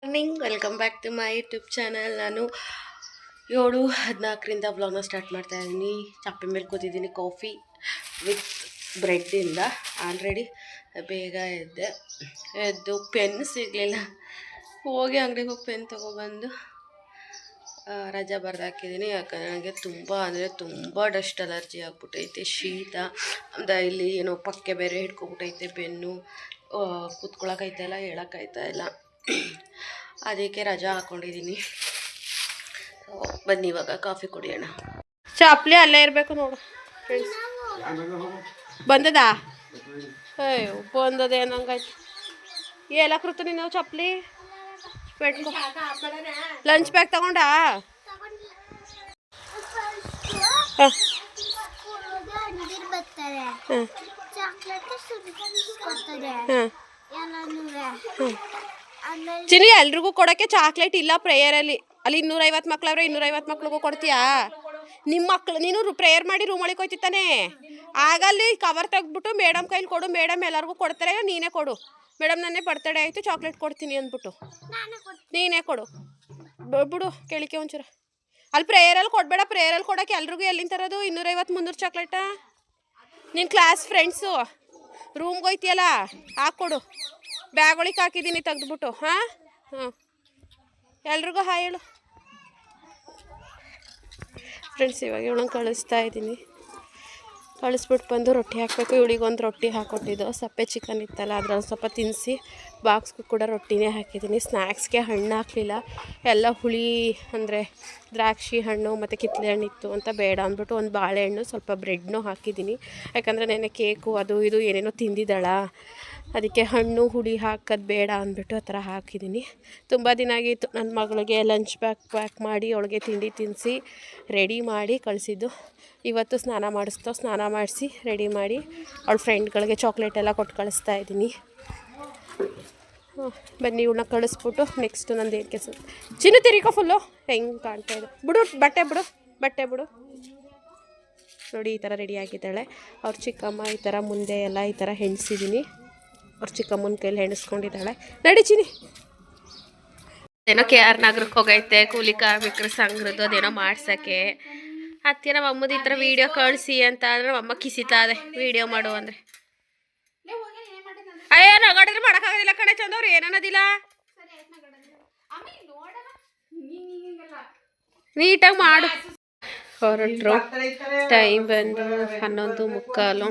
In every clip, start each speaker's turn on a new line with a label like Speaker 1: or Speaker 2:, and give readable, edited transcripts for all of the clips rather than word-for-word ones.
Speaker 1: Morning, welcome back to my YouTube channel. ನಾನು 7:14 ವ್ಲಾಗ್ನ start ಮಾಡ್ತಾ ಇದ್ದೀನಿ. ಚಾಪೆ ಮೇಲೆ ಕೂತಿದ್ದೀನಿ ಕಾಫಿ ವಿತ್ ಬ್ರೆಡ್ಡಿಂದ. ಆಲ್ರೆಡಿ ಬೇಗ ಎದ್ದು ಪೆನ್ ಸಿಗಲಿಲ್ಲ, ಹೋಗಿ ಅಂಗಡಿಗೆ ಹೋಗಿ ಪೆನ್ ತೊಗೊಬಂದು ರಜಾ ಬರ್ದಾಕಿದ್ದೀನಿ. ಯಾಕಂದರೆ ನನಗೆ ತುಂಬ ಡಸ್ಟ್ ಅಲರ್ಜಿ ಆಗ್ಬಿಟ್ಟೈತೆ, ಶೀತ ಇಲ್ಲಿ ಏನೋ ಪಕ್ಕೆ ಬೇರೆ ಹಿಡ್ಕೊಬಿಟ್ಟೈತೆ, ಬೆನ್ನು ಕೂತ್ಕೊಳ್ಳೋಕ್ಕಾಯ್ತಾಯಿಲ್ಲ, ಹೇಳೋಕ್ಕಾಯ್ತಾಯಿಲ್ಲ. ಅದಕ್ಕೆ ರಜಾ ಹಾಕ್ಕೊಂಡಿದ್ದೀನಿ. ಬನ್ನಿ ಇವಾಗ ಕಾಫಿ ಕುಡಿಯೋಣ. ಚಾಪ್ಲಿ ಅಲ್ಲೇ ಇರಬೇಕು ನೋಡು ಫ್ರೆಂಡ್ಸ್. ಬಂದದಾ? ಅಯ್ಯೋ ಬಂದದೆ ಅನ್ನಂಗಾಯ್ತು. ಎಲ್ಲ ಕೃತು ನೀನು ಚಪ್ಪಲಿ ಬೆಟ್ಕೊ. ಲಂಚ್ ಬ್ಯಾಗ್ ತಗೊಂಡಾ? ಚಿನಿ, ಎಲ್ರಿಗೂ ಕೊಡೋಕ್ಕೆ ಚಾಕ್ಲೇಟ್ ಇಲ್ಲ ಪ್ರೇಯರಲ್ಲಿ. ಅಲ್ಲಿ 250 ಮಕ್ಳವ್ರೆ, 250 ಮಕ್ಳಿಗೂ ಕೊಡ್ತೀಯಾ? ನಿಮ್ಮ ಮಕ್ಳು ನೀನು ಪ್ರೇಯರ್ ಮಾಡಿ ರೂಮ್ ಒಳಗೆ ಹೋಯ್ತಿತ್ತಾನೆ. ಆಗ ಅಲ್ಲಿ ಕವರ್ ತೆಗ್ದ್ಬಿಟ್ಟು ಮೇಡಮ್ ಕೈಲಿ ಕೊಡು, ಮೇಡಮ್ ಎಲ್ಲರಿಗೂ ಕೊಡ್ತಾರೆ, ನೀನೇ ಕೊಡು. ಮೇಡಮ್ ನನ್ನೇ ಬರ್ತಡೇ ಆಯಿತು, ಚಾಕ್ಲೇಟ್ ಕೊಡ್ತೀನಿ ಅಂದ್ಬಿಟ್ಟು ನೀನೇ ಕೊಡು. ಬಿಡು ಕೇಳಿಕೆ ಒಂಚೂರು. ಅಲ್ಲಿ ಪ್ರೇಯರಲ್ಲಿ ಕೊಡಬೇಡ, ಪ್ರೇಯರಲ್ಲಿ ಕೊಡೋಕ್ಕೆ ಎಲ್ರಿಗೂ ಎಲ್ಲಿಂದ ತರೋದು 250-300 ಚಾಕ್ಲೇಟಾ? ನಿನ್ನ ಕ್ಲಾಸ್ ಫ್ರೆಂಡ್ಸು ರೂಮ್ಗೆ ಹೋಯ್ತಿಯಲ್ಲ, ಹಾಕ್ಕೊಡು. ಬ್ಯಾಗ್ ಒಳಗೆ ಹಾಕಿದ್ದೀನಿ ತೆಗೆದ್ಬಿಟ್ಟು. ಹಾಂ ಎಲ್ರಿಗೂ ಹಾಯ್ ಹೇಳು ಫ್ರೆಂಡ್ಸ್. ಇವಾಗ ಇವಳಂಗೆ ಕಳಿಸ್ತಾ ಇದ್ದೀನಿ. ಕಳಿಸ್ಬಿಟ್ಟು ಬಂದು ರೊಟ್ಟಿ ಹಾಕಬೇಕು. ಇವಳಿಗೆ ಒಂದು ರೊಟ್ಟಿ ಹಾಕ್ಕೊಟ್ಟಿದ್ದು, ಸಪ್ಪೆ ಚಿಕನ್ ಇತ್ತಲ್ಲ ಅದ್ರಲ್ಲಿ ಸ್ವಲ್ಪ ತಿನ್ನಿಸಿ ಬಾಕ್ಸ್ಗೂ ಕೂಡ ರೊಟ್ಟಿನೇ ಹಾಕಿದ್ದೀನಿ. ಸ್ನ್ಯಾಕ್ಸ್ಗೆ ಹಣ್ಣು ಹಾಕಲಿಲ್ಲ, ಎಲ್ಲ ಹುಳಿ ಅಂದರೆ ದ್ರಾಕ್ಷಿ ಹಣ್ಣು ಮತ್ತು ಕಿತ್ತಳೆ ಹಣ್ಣು ಇತ್ತು ಅಂತ ಬೇಡ ಅಂದ್ಬಿಟ್ಟು ಒಂದು ಬಾಳೆಹಣ್ಣು ಸ್ವಲ್ಪ ಬ್ರೆಡ್ನೂ ಹಾಕಿದ್ದೀನಿ. ಯಾಕಂದರೆ ನೆನ್ನೆ ಕೇಕು ಅದು ಇದು ಏನೇನೋ ತಿಂದಿದ್ದಾಳ, ಅದಕ್ಕೆ ಹಣ್ಣು ಹುಳಿ ಹಾಕೋದು ಬೇಡ ಅಂದ್ಬಿಟ್ಟು ಆ ಥರ ಹಾಕಿದ್ದೀನಿ. ತುಂಬ ದಿನ ಆಗಿತ್ತು ನನ್ನ ಮಗಳಿಗೆ ಲಂಚ್ ಪ್ಯಾಕ್ ಮಾಡಿ ಅವಳಿಗೆ ತಿಂಡಿ ತಿನ್ನಿಸಿ ರೆಡಿ ಮಾಡಿ ಕಳಿಸಿದ್ದು. ಇವತ್ತು ಸ್ನಾನ ಮಾಡಿಸಿ ರೆಡಿ ಮಾಡಿ ಅವಳ ಫ್ರೆಂಡ್ಗಳಿಗೆ ಚಾಕ್ಲೇಟ್ ಎಲ್ಲ ಕೊಟ್ಟು ಕಳಿಸ್ತಾ ಇದ್ದೀನಿ. ಬನ್ನಿ ಇವಳನ್ನ ಕಳಿಸ್ಬಿಟ್ಟು ನೆಕ್ಸ್ಟು ನಂದು ಏನು ಕೆಲಸ. ಚಿನ್ನು ತಿರಿಕೋ ಫುಲ್ಲು ಹೆಂಗೆ ಕಾಣ್ತಾ ಇದೆ. ಬಿಡು ಬಟ್ಟೆ ಬಿಡು ನೋಡಿ. ಈ ಥರ ರೆಡಿ ಆಗಿದ್ದಾಳೆ. ಅವ್ರ ಚಿಕ್ಕಮ್ಮ ಈ ಥರ ಮುಂದೆ ಎಲ್ಲ ಈ ಥರ ಹೆಣ್ಸಿದ್ದೀನಿ. ಅವ್ರ ಚಿಕ್ಕಮ್ಮನ ಕೈಲಿ ಹೆಣಿಸ್ಕೊಂಡಿದ್ದಾಳೆ. ನಡಿ ಚಿನಿ. ಏನೋ KR ನಗರಕ್ಕೆ ಹೋಗೈತೆ, ಕೂಲಿ ಕಾರ್ಮಿಕರ ಸಂಘದ್ದು ಅದೇನೋ ಮಾಡ್ಸೋಕ್ಕೆ. ಅದಕ್ಕೆ ನಮ್ಮ ಅಮ್ಮದು ಈ ಥರ ವೀಡಿಯೋ ಕಳಿಸಿ ಅಂತ ಅಂದರೆ ನಮ್ಮ ಅಮ್ಮ ಕಿಸಿತಾ ಇದೆ ವೀಡಿಯೋ ಮಾಡು ಅಂದರೆ. ಅಯ್ಯೋ ನಗಾಡಿದ್ರೆ ಮಾಡೋಕ್ಕಾಗೋದಿಲ್ಲ ಕಣೆ ಚಂದವ್ರು, ಏನನ್ನೋದಿಲ್ಲ. ನೀಟಾಗಿ ಮಾಡು. ಹೊರಟ್ರು. ಟೈಮ್ ಬಂದು 11:15.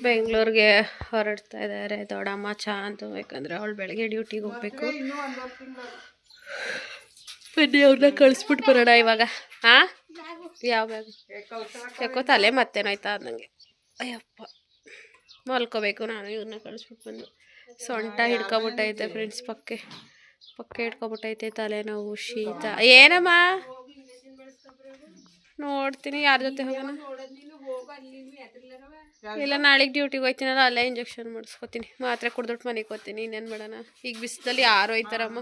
Speaker 1: ಬೆಂಗಳೂರಿಗೆ ಹೊರಡ್ತಾ ಇದ್ದಾರೆ ದೊಡ್ಡಮ್ಮ ಚಾಂದು. ಯಾಕಂದರೆ ಅವಳು ಬೆಳಗ್ಗೆ ಡ್ಯೂಟಿಗೆ ಹೋಗಬೇಕು. ಬನ್ನಿ ಅವ್ರನ್ನ ಕಳಿಸ್ಬಿಟ್ಟು ಬರೋಣ ಇವಾಗ. ಹಾಂ, ಯಾವ ಬ್ಯಾಗ್ ಯಾಕೋ ತಲೆ ಮತ್ತೇನಾಯ್ತಾ ಅನ್ನಂಗೆ. ಅಯ್ಯಪ್ಪ ಮಲ್ಕೋಬೇಕು. ನಾನು ಇವ್ರನ್ನ ಕಳಿಸ್ಬಿಟ್ಟು ಬಂದು ಸೊಂಟ ಹಿಡ್ಕೊಬಿಟ್ಟೈತೆ ಫ್ರೆಂಡ್ಸ್. ಪಕ್ಕೆ ಹಿಡ್ಕೊಬಿಟ್ಟೈತೆ, ತಲೆನೋವು, ಶೀತ. ಏನಮ್ಮ ನೋಡ್ತೀನಿ ಯಾರ ಜೊತೆ ಹೋಗೋಣ. ಇಲ್ಲ ನಾಳೆಗೆ ಡ್ಯೂಟಿಗೆ ಹೋಗ್ತೀನಲ್ಲ, ಅಲ್ಲೇ ಇಂಜೆಕ್ಷನ್ ಮಾಡಿಸ್ಕೊತೀನಿ. ಮಾತ್ರೆ ಕುಡ್ದುಬಿಟ್ಟು ಮನೆಗೆ ಹೋಗ್ತೀನಿ. ಇನ್ನೇನು ಮಾಡೋಣ. ಈಗ ಬಿಸಿಲಲ್ಲಿ ಯಾರು ಹೋಯ್ತಾರಮ್ಮ.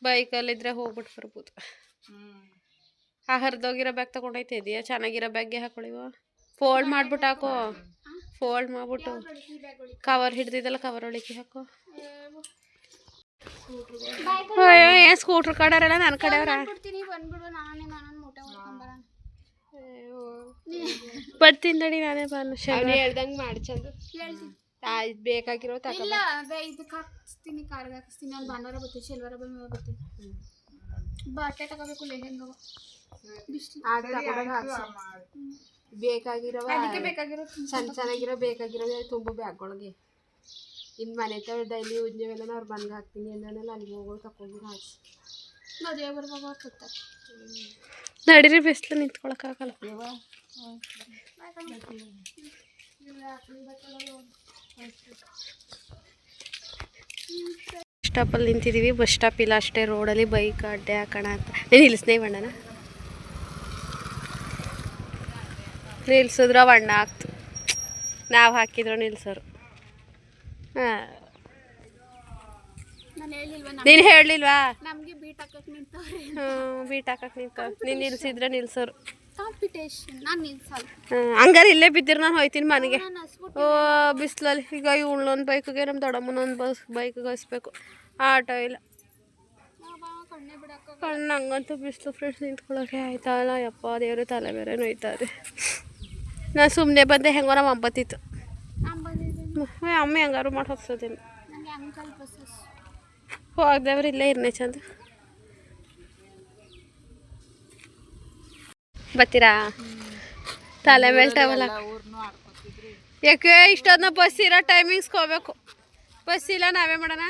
Speaker 1: ಬೈಕಲ್ಲಿದ್ದರೆ ಹೋಗ್ಬಿಟ್ಟು ಬರ್ಬೋದು. ಆ ಹರಿದೋಗಿರೋ ಬ್ಯಾಗ್ ತೊಗೊಂಡೈತೆ ಇದೆಯಾ? ಚೆನ್ನಾಗಿರೋ ಬ್ಯಾಗ್ಗೆ ಹಾಕೊಳ್ಳಿವ. ಫೋಲ್ಡ್ ಮಾಡ್ಬಿಟ್ಟು ಹಾಕೋ. ಫೋಲ್ಡ್ ಮಾಡ್ಬಿಟ್ಟು ಕವರ್ ಹಿಡ್ದಿದ್ದಲ್ಲ, ಕವರ್ ಒಳಗೆ ಹಾಕೋ. ಅಯ್ಯೋ ಸ್ಕೂಟ್ರ್ ಕಡೆಯವರೆಲ್ಲ ನನ್ನ ಕಡೆಯವರ. ಬರ್ತೀನಿ ನಡಿ, ನಾನೇ ಬಾನು ಹೇಳ್ದಂಗೆ ಮಾಡಿ ಚಂದ ಬೇಕಾಗಿರೋ ತಗೊಳ್ಳ. ಇದಕ್ಕೆ ಹಾಕಿಸ್ತೀನಿ, ಕಾರ್ಗೆ ಹಾಕಿಸ್ತೀನಿ. ಅಲ್ಲಿ ಭಾನುವಾರ ಬರ್ತೀನಿ, ಶನಿವಾರ ಬರ್ತೀನಿ. ಬಟ್ಟೆ ತಗೋಬೇಕು, ಲೆಹೆಂಗ ಬೇಕಾಗಿರೋ ಚೆನ್ನಾಗಿರೋ ತುಂಬ ಬ್ಯಾಗ್ಗಳಿಗೆ. ಇನ್ನು ಮನೆ ತ ಡೈಲಿ ಉಜ್ಜೆವೆಲ್ಲ ಅವ್ರು ಮನೆಗೆ ಹಾಕ್ತೀನಿ ಅಂದನೆಲ್ಲ ಅಲ್ಲಿಗೆ ಹೋಗೋದು ತಗೊಂಡು ಹಾಕಿ ಮದುವೆ ಬರ್ಬೇಕು. ನಡೀರಿ, ಬಿಸಿಲು ನಿಂತ್ಕೊಳಕ್ಕಾಗಲ್ಲ. ಬಸ್ ಸ್ಟಾಪಲ್ಲಿ ನಿಂತಿದ್ದೀವಿ. ಬಸ್ ಸ್ಟಾಪ್ ಇಲ್ಲ ಅಷ್ಟೇ, ರೋಡಲ್ಲಿ ಬೈಕ್ ಅಡ್ಡೆ ಹಾಕೋಣ ಅಂತ. ನೀನು ನಿಲ್ಲಿಸ್ನೇ ಬಣ್ಣನ ನಿಲ್ಸಿದ್ರು ಬಣ್ಣ ಆಗ್ತು. ನಾವು ಹಾಕಿದ್ರು ನಿಲ್ಸೋರು. ಹಾಂ, ನೀನು ಹೇಳಲಿಲ್ವಾ? ನಮಗೆ ಬೀಟ್ ಹಾಕಕ್ಕೆ ನಿಂತವ್ರೆ. ಬೀಟ್ ಹಾಕಕ್ಕೆ ನಿಂತವ್ರೆ. ನೀನು ನಿಲ್ಸಿದ್ರೆ ನಿಲ್ಸೋರು. ಹಂಗಾರೆ ಇಲ್ಲೇ ಬಿದ್ದಿರು, ನಾನು ಹೋಯ್ತೀನಿ ಮನೆಗೆ. ಓ ಬಿಸಿಲಲ್ಲಿ ಈಗ ಇವಳೊಂದು ಬೈಕಿಗೆ ನಮ್ಮ ದೊಡ್ಡಮ್ಮನೊಂದು ಬೈಕಿಗೆ ಹಸ್ಬೇಕು. ಆಟೋ ಇಲ್ಲ. ಕಣ್ಣು ಹಂಗಂತೂ ಬಿಸಿಲು ಫ್ರೆಂಡ್ಸ್ ನಿಂತ್ಕೊಳ್ಳೋಕೆ ಆಯ್ತಾ ಇಲ್ಲ. ಯಪ್ಪ ದೇವರು ತಲೆ ಬೇರೆ ನೋಯ್ತಾರೆ. ನಾನು ಸುಮ್ಮನೆ ಬಂದೆ, ಹೆಂಗೋ ನಮ್ಮ ಅಂಬತ್ತಿತ್ತು. ಅಮ್ಮ ಹೆಂಗಾರು ಮಾಡಿ ಹೋಗ್ತದೇನು ಹೋಗ್ದೇವ್ರು ಇಲ್ಲೇ ಇರ್ನೇ ಚಂದ. ಬರ್ತೀರಾ? ತಲೆ ಮೇಲೆ ಟವಲ್ ಯಾಕೆ ಇಷ್ಟೊಂದು ಬಸ್ ಇರೋ ಟೈಮಿಂಗ್ಸ್ಗೆ ಹೋಗ್ಬೇಕು. ಬಸ್ ಇಲ್ಲ ನಾವೇ ಮಾಡೋಣ.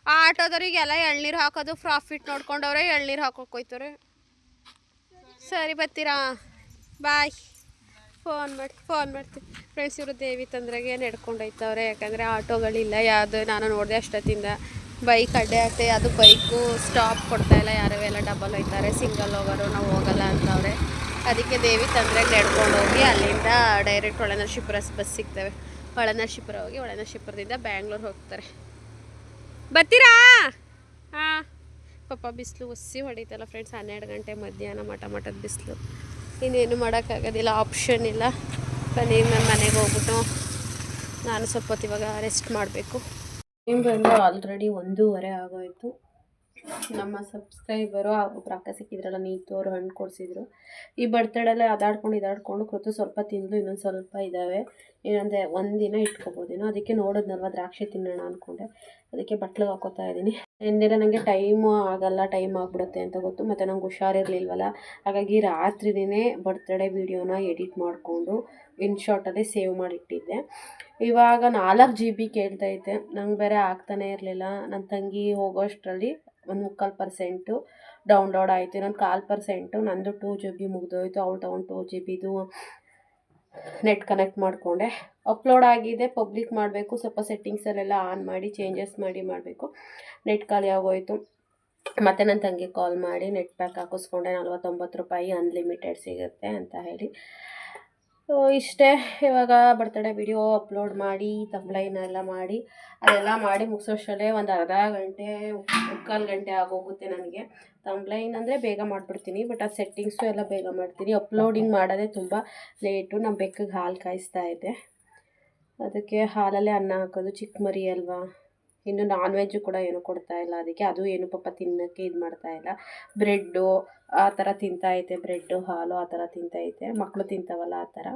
Speaker 1: ಆಟೋದವ್ರಿಗೆಲ್ಲ ಎಳ್ನೀರು ಹಾಕೋದು ಪ್ರಾಫಿಟ್ ನೋಡ್ಕೊಂಡವ್ರೆ, ಎಳ್ನೀರು ಹಾಕೋಕೆ ಹೋಯ್ತಾರೆ. ಸರಿ ಬರ್ತೀರಾ? ಬಾಯ್. ಫೋನ್ ಮಾಡ್ತೀನಿ ಫ್ರೆಂಡ್ಸ್. ಇವರು ದೇವಿ ತಂದ್ರಾಗೆ ನಡ್ಕೊಂಡು ಹೋಯ್ತವ್ರೆ, ಯಾಕಂದರೆ ಆಟೋಗಳಿಲ್ಲ ಯಾವುದು. ನಾನು ನೋಡಿದೆ ಅಷ್ಟೊತ್ತಿಂದ ಬೈಕ್ ಅಡ್ಡೆ ಆಗ್ತದೆ, ಅದು ಬೈಕು ಸ್ಟಾಪ್ ಕೊಡ್ತಾಯಿಲ್ಲ. ಯಾರು ಎಲ್ಲ ಡಬಲ್ ಹೋಯ್ತಾರೆ, ಸಿಂಗಲ್ ಹೋಗೋರು ನಾವು ಹೋಗಲ್ಲ ಅಂತವ್ರೆ. ಅದಕ್ಕೆ ದೇವಿ ತಂದ್ರಾಗೆ ನಡ್ಕೊಂಡು ಹೋಗಿ ಅಲ್ಲಿಂದ ಡೈರೆಕ್ಟ್ ಹೊಳೆನರಸೀಪುರ ಬಸ್ ಸಿಗ್ತವೆ. ಹೊಳೆನರಸೀಪುರ ಹೋಗಿ ಹೊಳೆನರಸೀಪುರದಿಂದ ಬ್ಯಾಂಗ್ಳೂರು ಹೋಗ್ತಾರೆ. ಬರ್ತೀರಾ? ಹಾಂ ಪಾಪ ಬಿಸಿಲು ಒಸಿ ಹೊಡಿತಲ್ಲ ಫ್ರೆಂಡ್ಸ್. 12 ಗಂಟೆ ಮಧ್ಯಾಹ್ನ ಮಠದ ಬಿಸಿಲು. ಇನ್ನೇನು ಮಾಡೋಕ್ಕಾಗೋದಿಲ್ಲ, ಆಪ್ಷನ್ ಇಲ್ಲ. ಬನ್ನಿ ನನ್ನ ಮನೆಗೆ ಹೋಗ್ಬಿಟ್ಟು ನಾನು ಸ್ವಲ್ಪ ಹೊತ್ತು ಇವಾಗ ರೆಸ್ಟ್ ಮಾಡಬೇಕು. ಟೈಮ್ ಬಂದು ಆಲ್ರೆಡಿ 1:30 ಆಗೋಯಿತು. ನಮ್ಮ ಸಬ್ಸ್ಕ್ರೈಬರು ಒಬ್ರು ಅಕ್ಕ ಸಿಕ್ಕಿದ್ರಲ್ಲ, ನೀತು ಅವರು ಹಣ್ಣು ಕೊಡಿಸಿದ್ರು. ಈ ಬರ್ತಡೇಲೆ ಇದಾಡ್ಕೊಂಡು ಕೂತು ಸ್ವಲ್ಪ ತಿಂದು ಇನ್ನೊಂದು ಸ್ವಲ್ಪ ಇದ್ದಾವೆ. ಏನಂದರೆ ಒಂದಿನ ಇಟ್ಕೊಬೋದೇನೋ. ಅದಕ್ಕೆ ನೋಡಿದ್ನಲ್ವ ದ್ರಾಕ್ಷಿ ತಿನ್ನೋಣ ಅಂದ್ಕೊಂಡೆ, ಅದಕ್ಕೆ ಬಟ್ಲಿಗೆ ಹಾಕೋತಾ ಇದ್ದೀನಿ. ಎಂದಿನ ನನಗೆ ಟೈಮ್ ಆಗಿಬಿಡುತ್ತೆ ಅಂತ ಗೊತ್ತು, ಮತ್ತು ನಂಗೆ ಹುಷಾರಿರಲಿಲ್ವಲ್ಲ. ಹಾಗಾಗಿ ರಾತ್ರಿನೇ ಬರ್ತಡೇ ವೀಡಿಯೋನ ಎಡಿಟ್ ಮಾಡಿಕೊಂಡು ಇನ್ಶಾರ್ಟಲ್ಲಿ ಸೇವ್ ಮಾಡಿಟ್ಟಿದ್ದೆ. ಇವಾಗ 4 GB ಕೇಳ್ತೈತೆ. ನಂಗೆ ಬೇರೆ ಆಗ್ತಾನೆ ಇರಲಿಲ್ಲ. ನನ್ನ ತಂಗಿ ಹೋಗೋಷ್ಟರಲ್ಲಿ 1.25% ಡೌನ್ಲೋಡ್ ಆಯಿತು. ಇನ್ನೊಂದು 1/4% ನಂದು 2 GB ಮುಗಿದೋಯ್ತು. ಅವಳು ತೊಗೊಂಡು 2 GBದು ನೆಟ್ ಕನೆಕ್ಟ್ ಮಾಡಿಕೊಂಡೆ. ಅಪ್ಲೋಡ್ ಆಗಿದೆ, ಪಬ್ಲಿಕ್ ಮಾಡಬೇಕು. ಸ್ವಲ್ಪ ಸೆಟ್ಟಿಂಗ್ಸಲ್ಲೆಲ್ಲ ಆನ್ ಮಾಡಿ ಚೇಂಜಸ್ ಮಾಡಬೇಕು. ನೆಟ್ ಖಾಲಿ ಆಗೋಯಿತು. ಮತ್ತು ನನ್ನ ತಂಗಿ ಕಾಲ್ ಮಾಡಿ ನೆಟ್ ಪ್ಯಾಕ್ ಹಾಕಿಸ್ಕೊಂಡೆ. 49 ರೂಪಾಯಿ ಅನ್ಲಿಮಿಟೆಡ್ ಸಿಗುತ್ತೆ ಅಂತ ಹೇಳಿ. ಇಷ್ಟೇ. ಇವಾಗ ಬರ್ತಡೇ ವಿಡಿಯೋ ಅಪ್ಲೋಡ್ ಮಾಡಿ ತಂಬ್ಲೈನ್ ಎಲ್ಲ ಮಾಡಿ ಅದೆಲ್ಲ ಮಾಡಿ ಮುಗಿಸೋಷ್ಟರಲ್ಲೇ ಒಂದು ಅರ್ಧ ಗಂಟೆ 3/4 ಗಂಟೆ ಆಗೋಗುತ್ತೆ ನನಗೆ. ತಂಬ್ಲೈನ್ ಅಂದರೆ ಬೇಗ ಮಾಡಿಬಿಡ್ತೀನಿ, ಬಟ್ ಆ ಸೆಟ್ಟಿಂಗ್ಸು ಎಲ್ಲ ಬೇಗ ಮಾಡ್ತೀನಿ. ಅಪ್ಲೋಡಿಂಗ್ ಮಾಡೋದೇ ತುಂಬ ಲೇಟು. ನಮ್ಮ ಬೆಕ್ಕಿಗೆ ಹಾಲು ಕಾಯಿಸ್ತಾ ಇದ್ದೆ, ಅದಕ್ಕೆ ಹಾಲಲ್ಲೇ ಅನ್ನ ಹಾಕೋದು. ಚಿಕ್ಕ ಮರಿ ಅಲ್ವಾ, ಇನ್ನು ನಾನ್ ವೆಜ್ಜು ಕೂಡ ಏನೂ ಕೊಡ್ತಾಯಿಲ್ಲ ಅದಕ್ಕೆ. ಅದು ಏನು ಪಾಪ ತಿನ್ನೋಕ್ಕೆ ಇದು ಮಾಡ್ತಾಯಿಲ್ಲ. ಬ್ರೆಡ್ಡು ಆ ಥರ ತಿಂತಾಯಿದ್ದೆ, ಬ್ರೆಡ್ಡು ಹಾಲು ಆ ಥರ ತಿಂತಾಯಿದ್ದೆ. ಮಕ್ಕಳು ತಿಂತಾವಲ್ಲ ಆ ಥರ.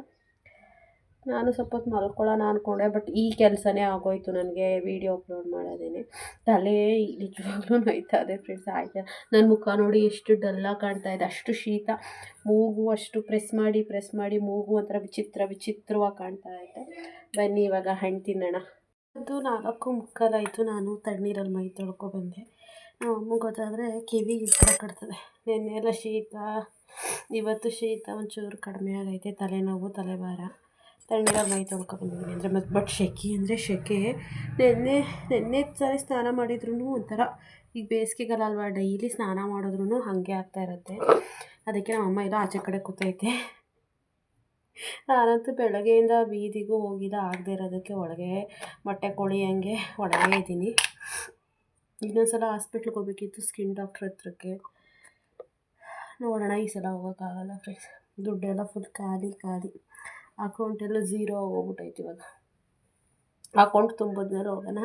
Speaker 1: ನಾನು ಸ್ವಲ್ಪ ಹೊತ್ತು ಮಲ್ಕೊಳ್ಳೋಣ ಅಂದ್ಕೊಂಡೆ, ಬಟ್ ಈ ಕೆಲಸನೇ ಆಗೋಯ್ತು ನನಗೆ, ವೀಡಿಯೋ ಅಪ್ಲೋಡ್ ಮಾಡೋದೇನೆ. ತಲೆ ನಿಜವಾಗ್ಲೂ ನೋಯ್ತಾ ಇದೆ ಫ್ರೆಂಡ್ಸ್. ಆಯ್ತಾ, ನನ್ನ ಮುಖ ನೋಡಿ ಎಷ್ಟು ಡಲ್ಲಾಗಿ ಕಾಣ್ತಾ ಇದೆ, ಅಷ್ಟು ಶೀತ. ಮೂಗು ಅಷ್ಟು ಪ್ರೆಸ್ ಮಾಡಿ ಮೂಗು ಒಂಥರ ವಿಚಿತ್ರವಾಗಿ ಕಾಣ್ತಾ ಇದೆ. ಬನ್ನಿ ಇವಾಗ ಹಣ್ಣು ತಿನ್ನೋಣ. ಅದು 4:45 ಆಯಿತು. ನಾನು ತಣ್ಣೀರಲ್ಲಿ ಮೈ ತೊಳ್ಕೊಬಂದೆ. ಅಮ್ಮ ಗೊತ್ತಾದರೆ ಕಿವಿಗೆ ಕಟ್ತದೆ. ನೆನ್ನೆ ಎಲ್ಲ ಶೀತ, ಇವತ್ತು ಶೀತ ಒಂಚೂರು ಕಡಿಮೆ ಆಗೈತೆ. ತಲೆನೋವು, ತಲೆಭಾರ. ತಣ್ಣೀರಲ್ಲಿ ಮೈ ತೊಳ್ಕೊಬಂದಿದ್ದೀನಿ ಅಂದರೆ ಬಟ್ ಶೆಕೆ. ನೆನ್ನೆ ಸಾರಿ ಸ್ನಾನ ಮಾಡಿದ್ರೂ ಒಂಥರ, ಈಗ ಬೇಸಿಗೆಗಾಲ ಅಲ್ವಾ, ಡೈಲಿ ಸ್ನಾನ ಮಾಡಿದ್ರೂ ಹಾಗೆ ಆಗ್ತಾ ಇರುತ್ತೆ. ಅದಕ್ಕೆ ನಮ್ಮಮ್ಮ ಎಲ್ಲ ಆಚೆ ಕಡೆ ಕೂತೈತೆ. ನಾನಂತೂ ಬೆಳಗ್ಗೆಯಿಂದ ಬೀದಿಗೂ ಹೋಗಿಲ್ಲ, ಆಗದೆ ಇರೋದಕ್ಕೆ ಒಳಗೆ ಮೊಟ್ಟೆ ಕೊಳಿಯಂಗೆ ಒಳಗೆ ಇದ್ದೀನಿ. ಇನ್ನೊಂದು ಸಲ ಹಾಸ್ಪಿಟ್ಲಿಗೆ ಹೋಗ್ಬೇಕಿತ್ತು, ಸ್ಕಿನ್ ಡಾಕ್ಟ್ರ್ ಹತ್ರಕ್ಕೆ. ನೋಡೋಣ, ಈ ಸಲ ಹೋಗೋಕ್ಕಾಗಲ್ಲ ಫ್ರೆಂಡ್ಸ್. ದುಡ್ಡೆಲ್ಲ ಫುಲ್ ಖಾಲಿ. ಅಕೌಂಟೆಲ್ಲ 0 ಹೋಗ್ಬಿಟ್ಟೈತೆ. ಇವಾಗ ಅಕೌಂಟ್ ತುಂಬಿದ್ಮೇಲೆ ಹೋಗೋಣ.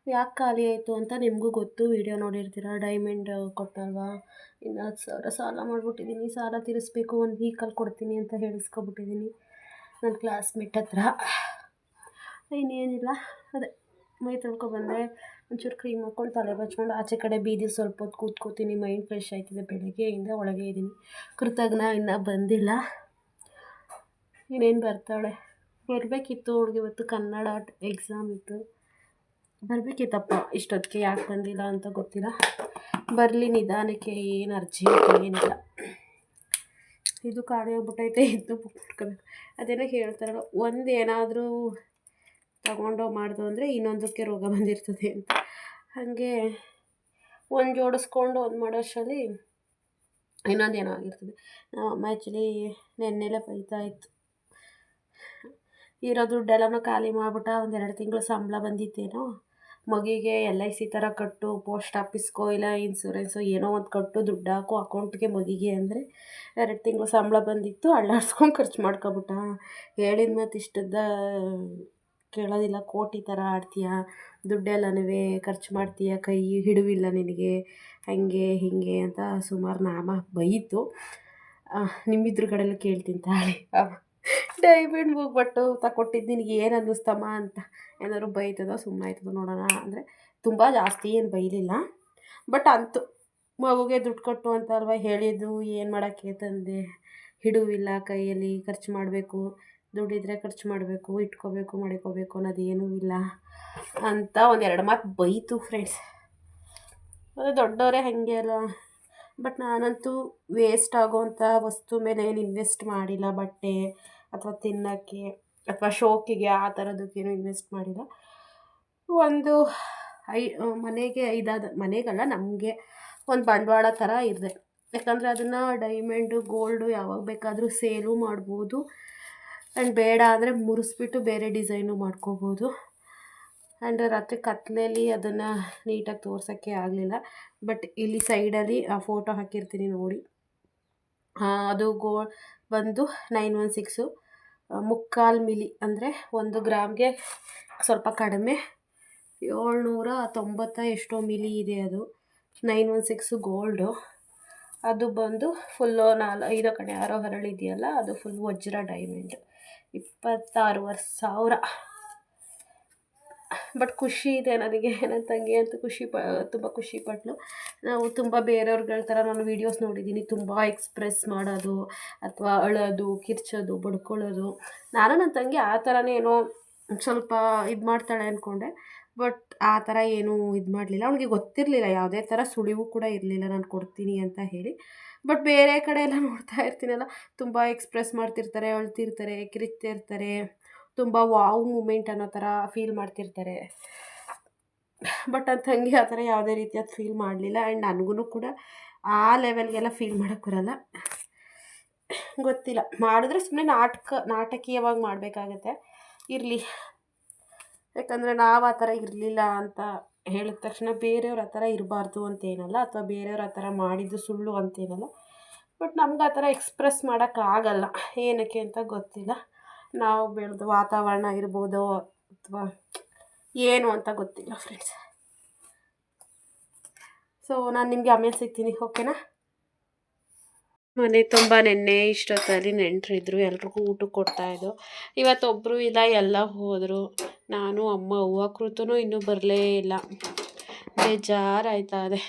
Speaker 1: ಯಾಕೆ ಖಾಲಿ ಆಯಿತು ಅಂತ ನಿಮಗೂ ಗೊತ್ತು, ವೀಡಿಯೋ ನೋಡಿರ್ತೀರ. ಡೈಮಂಡ್ ಕೊಟ್ಟಲ್ವಾ, ಇನ್ನು 10,000 ಸಾಲ ಮಾಡಿಬಿಟ್ಟಿದ್ದೀನಿ. ಸಾಲ ತೀರಿಸ್ಬೇಕು, 1 ವೀಕಲ್ಲಿ ಕೊಡ್ತೀನಿ ಅಂತ ಹೇಳಿಸ್ಕೊಬಿಟ್ಟಿದ್ದೀನಿ ನನ್ನ ಕ್ಲಾಸ್ಮೇಟ್ ಹತ್ರ. ಇನ್ನೇನಿಲ್ಲ, ಅದೇ ಮೈ ತೊಳ್ಕೊಬಂದೆ, ಒಂಚೂರು ಕ್ರೀಮ್ ಹಾಕ್ಕೊಂಡು ತಲೆ ಬಚ್ಕೊಂಡು ಆಚೆ ಕಡೆ ಬೀದಿ ಸ್ವಲ್ಪ ಹೊತ್ತು ಕೂತ್ಕೋತೀನಿ. Mind fresh ಆಯ್ತಿದೆ. ಬೆಳಗ್ಗೆಯಿಂದ ಒಳಗೆ ಇದ್ದೀನಿ. ಕೃತಜ್ಞ ಇನ್ನೂ ಬಂದಿಲ್ಲ, ಇನ್ನೇನು ಬರ್ತಾಳೆ. ಬರಬೇಕಿತ್ತು ಅವಳಿಗೆ. ಇವತ್ತು ಕನ್ನಡ ಎಕ್ಸಾಮ್ ಇತ್ತು, ಬರಬೇಕಿತ್ತಪ್ಪ. ಇಷ್ಟೊತ್ತಿಗೆ ಯಾಕೆ ಬಂದಿಲ್ಲ ಅಂತ ಗೊತ್ತಿಲ್ಲ. ಬರಲಿ ನಿಧಾನಕ್ಕೆ, ಏನು ಅರ್ಜೆಂಟ್ ಏನಿಲ್ಲ. ಇದು ಖಾಲಿ ಹೋಗ್ಬಿಟ್ಟೈತೆ, ಇದು ಬುಕ್ ಮಾಡ್ಕೋಬೇಕು. ಅದೇನೋ ಹೇಳ್ತಾರಲ್ಲ, ಒಂದು ಏನಾದರೂ ತಗೊಂಡೋ ಮಾಡ್ದು ಅಂದರೆ ಇನ್ನೊಂದಕ್ಕೆ ರೋಗ ಬಂದಿರ್ತದೆ ಅಂತ. ಹಾಗೆ ಒಂದು ಜೋಡಿಸ್ಕೊಂಡು ಒಂದು ಮಾಡೋಷ್ಟರಲ್ಲಿ ಇನ್ನೊಂದೇನೋ ಆಗಿರ್ತದೆ. ನಮ್ಮಮ್ಮ ಆ್ಯಕ್ಚುಲಿ ನೆನ್ನೆಲ್ಲ ಬೈತಾ ಇತ್ತು. ಇರೋ ದುಡ್ಡೆಲ್ಲನೂ ಖಾಲಿ ಮಾಡಿಬಿಟ್ಟ. 1-2 ತಿಂಗಳು ಸಂಬಳ ಬಂದಿತ್ತೇನೋ, ಮಗಿಗೆ LIC ಥರ ಕಟ್ಟು, ಪೋಸ್ಟ್ ಆಫೀಸ್ಗೋ ಇಲ್ಲ ಇನ್ಸೂರೆನ್ಸು ಏನೋ ಒಂದು ಕಟ್ಟು, ದುಡ್ಡು ಹಾಕು ಅಕೌಂಟ್ಗೆ ಮಗಿಗೆ ಅಂದರೆ 2 ತಿಂಗಳು ಸಂಬಳ ಬಂದಿತ್ತು. ಅಳ್ಳಾಡ್ಸ್ಕೊಂಡು ಖರ್ಚು ಮಾಡ್ಕೊಬಿಟ್ಟ. ಹೇಳಿದ ಮತ್ತು ಇಷ್ಟದ ಕೇಳೋದಿಲ್ಲ. ಕೋಟಿ ಥರ ಆಡ್ತೀಯ, ದುಡ್ಡೆಲ್ಲನೂ ಖರ್ಚು ಮಾಡ್ತೀಯ, ಕೈ ಹಿಡುವಿಲ್ಲ ನಿನಗೆ, ಹಾಗೆ ಹೀಗೆ ಅಂತ ಸುಮಾರು ನಾಮ ಬೈತು. ನಿಮ್ಮಿದ್ರ ಕಡೆಲ್ಲ ಕೇಳ್ತೀನಿ ತಾಳಿ. ಡೈಮಂಡ್ ಹೋಗ್ಬಿಟ್ಟು ತಗೊಟ್ಟಿದ್ದು ನಿನಗೆ ಏನು ಅನ್ನಿಸ್ತಮ್ಮ ಅಂತ ಏನಾದ್ರು ಬೈತದೋ ಸುಮ್ಮನೆ ಆಯ್ತದೋ ನೋಡೋಣ ಅಂದರೆ ತುಂಬ ಜಾಸ್ತಿ ಏನು ಬೈಲಿಲ್ಲ. ಬಟ್ ಅಂತೂ ಮಗುಗೆ ದುಡ್ಡು ಕೊಟ್ಟು ಅಂತ ಅಲ್ವ ಹೇಳಿದ್ದು, ಏನು ಮಾಡೋಕ್ಕೆ ತಂದೆ, ಹಿಡುವಿಲ್ಲ ಕೈಯಲ್ಲಿ, ಖರ್ಚು ಮಾಡಬೇಕು, ದುಡ್ಡಿದ್ರೆ ಖರ್ಚು ಮಾಡಬೇಕು, ಇಟ್ಕೋಬೇಕು ಮಾಡ್ಕೋಬೇಕು ಅನ್ನೋದೇನೂ ಇಲ್ಲ ಅಂತ ಒಂದೆರಡು ಮಾತು ಬೈತು ಫ್ರೆಂಡ್ಸ್. ಅದು ದೊಡ್ಡವರೇ ಹಾಗೆ ಅಲ್ಲ. ಬಟ್ ನಾನಂತೂ ವೇಸ್ಟ್ ಆಗೋವಂಥ ವಸ್ತು ಮೇಲೆ ಏನು ಇನ್ವೆಸ್ಟ್ ಮಾಡಿಲ್ಲ. ಬಟ್ಟೆ ಅಥವಾ ತಿನ್ನೋಕ್ಕೆ ಅಥವಾ ಶೋಕಿಗೆ ಆ ಥರದಕ್ಕೇನು ಇನ್ವೆಸ್ಟ್ ಮಾಡಿಲ್ಲ. ಒಂದು ಮನೆಗಲ್ಲ ನಮಗೆ ಒಂದು ಬಂಡವಾಳ ಥರ ಇದೆ. ಯಾಕಂದರೆ ಅದನ್ನು ಡೈಮಂಡು ಗೋಲ್ಡು ಯಾವಾಗ ಬೇಕಾದರೂ ಸೇಲು ಮಾಡ್ಬೋದು. ಆ್ಯಂಡ್ ಬೇಡ ಅಂದರೆ ಮುರಿಸ್ಬಿಟ್ಟು ಬೇರೆ ಡಿಸೈನು ಮಾಡ್ಕೋಬೋದು. ಆ್ಯಂಡ್ ರಾತ್ರಿ ಕತ್ಲೆಯಲ್ಲಿ ಅದನ್ನು ನೀಟಾಗಿ ತೋರ್ಸೋಕ್ಕೆ ಆಗಲಿಲ್ಲ. ಬಟ್ ಇಲ್ಲಿ ಸೈಡಲ್ಲಿ ಆ ಫೋಟೋ ಹಾಕಿರ್ತೀನಿ ನೋಡಿ. ಅದು ಬಂದು 916 ಮುಕ್ಕಾಲು ಮಿಲಿ ಅಂದರೆ 1 ಗ್ರಾಮ್ಗೆ ಸ್ವಲ್ಪ ಕಡಿಮೆ, 790 ಎಷ್ಟೋ ಮಿಲಿ ಇದೆ. ಅದು 916 ಗೋಲ್ಡು. ಅದು ಬಂದು ಫುಲ್ಲು 5 ಕಡೆ 6 ಹರಳಿದೆಯಲ್ಲ, ಅದು ಫುಲ್ ವಜ್ರ ಡೈಮಂಡ್ 26,500. ಬಟ್ ಖುಷಿ ಇದೆ ನನಗೆ. ನನ್ನ ತಂಗಿ ಅಂತೂ ತುಂಬ ಖುಷಿಪಟ್ಲು. ನಾವು ತುಂಬ ಬೇರೆಯವ್ರಗಳ ಥರ ನಾನು ವೀಡಿಯೋಸ್ ನೋಡಿದ್ದೀನಿ, ತುಂಬ ಎಕ್ಸ್ಪ್ರೆಸ್ ಮಾಡೋದು ಅಥವಾ ಅಳೋದು, ಕಿರ್ಚೋದು, ಬಡ್ಕೊಳ್ಳೋದು. ನಾನು ನನ್ನ ತಂಗಿ ಆ ಥರನೇ ಏನೋ ಸ್ವಲ್ಪ ಇದು ಮಾಡ್ತಾಳೆ ಅಂದ್ಕೊಂಡೆ. ಬಟ್ ಆ ಥರ ಏನೂ ಇದು ಮಾಡಲಿಲ್ಲ. ಅವಳಿಗೆ ಗೊತ್ತಿರಲಿಲ್ಲ, ಯಾವುದೇ ಥರ ಸುಳಿವು ಕೂಡ ಇರಲಿಲ್ಲ ನಾನು ಕೊಡ್ತೀನಿ ಅಂತ ಹೇಳಿ. ಬಟ್ ಬೇರೆ ಕಡೆ ಎಲ್ಲ ನೋಡ್ತಾ ಇರ್ತೀನಲ್ಲ, ತುಂಬ ಎಕ್ಸ್ಪ್ರೆಸ್ ಮಾಡ್ತಿರ್ತಾರೆ, ಅಳ್ತಿರ್ತಾರೆ, ಕಿರಿಚ್ತಿರ್ತಾರೆ, ತುಂಬ ವಾವ್ ಮೂಮೆಂಟ್ ಅನ್ನೋ ಥರ ಫೀಲ್ ಮಾಡ್ತಿರ್ತಾರೆ. ಬಟ್ ನನ್ನ ತಂಗಿ ಆ ಥರ ಯಾವುದೇ ರೀತಿಯಾದ ಫೀಲ್ ಮಾಡಲಿಲ್ಲ. ಆ್ಯಂಡ್ ನನಗೂ ಕೂಡ ಆ ಲೆವೆಲ್ಗೆಲ್ಲ ಫೀಲ್ ಮಾಡೋಕ್ಕೆ ಬರೋಲ್ಲ. ಗೊತ್ತಿಲ್ಲ, ಮಾಡಿದ್ರೆ ಸುಮ್ಮನೆ ನಾಟಕೀಯವಾಗಿ ಮಾಡಬೇಕಾಗತ್ತೆ. ಇರಲಿ, ಯಾಕಂದರೆ ನಾವು ಆ ಥರ ಇರಲಿಲ್ಲ ಅಂತ ಹೇಳಿದ ತಕ್ಷಣ ಬೇರೆಯವ್ರು ಆ ಥರ ಇರಬಾರ್ದು ಅಂತೇನಲ್ಲ, ಅಥವಾ ಬೇರೆಯವ್ರು ಆ ಥರ ಮಾಡಿದ್ದು ಸುಳ್ಳು ಅಂತೇನಲ್ಲ. ಬಟ್ ನಮ್ಗೆ ಆ ಥರ ಎಕ್ಸ್ಪ್ರೆಸ್ ಮಾಡೋಕ್ಕಾಗಲ್ಲ, ಏನಕ್ಕೆ ಅಂತ ಗೊತ್ತಿಲ್ಲ. ನಾವು ಬೆಳೆದ ವಾತಾವರಣ ಇರ್ಬೋದು ಅಥವಾ ಏನು ಅಂತ ಗೊತ್ತಿಲ್ಲ ಫ್ರೆಂಡ್ಸ್. ಸೊ ನಾನು ನಿಮಗೆ ಆಮೇಲೆ ಸಿಗ್ತೀನಿ, ಓಕೆನಾ? ಮನೆ ತುಂಬ ನೆನ್ನೆ ಇಷ್ಟೊತ್ತಲ್ಲಿ ನೆಂಟರಿದ್ರು, ಎಲ್ರಿಗೂ ಊಟಕ್ಕೆ ಕೊಡ್ತಾಯಿದ್ದು. ಇವತ್ತೊಬ್ಬರು ಇಲ್ಲ, ಎಲ್ಲ ಹೋದರು. ನಾನು ಅಮ್ಮ ಹೂವು ಕೃತೂ ಇನ್ನೂ ಬರಲೇ ಇಲ್ಲ. ಬೇಜಾರಾಯ್ತಾ ಇದೆ.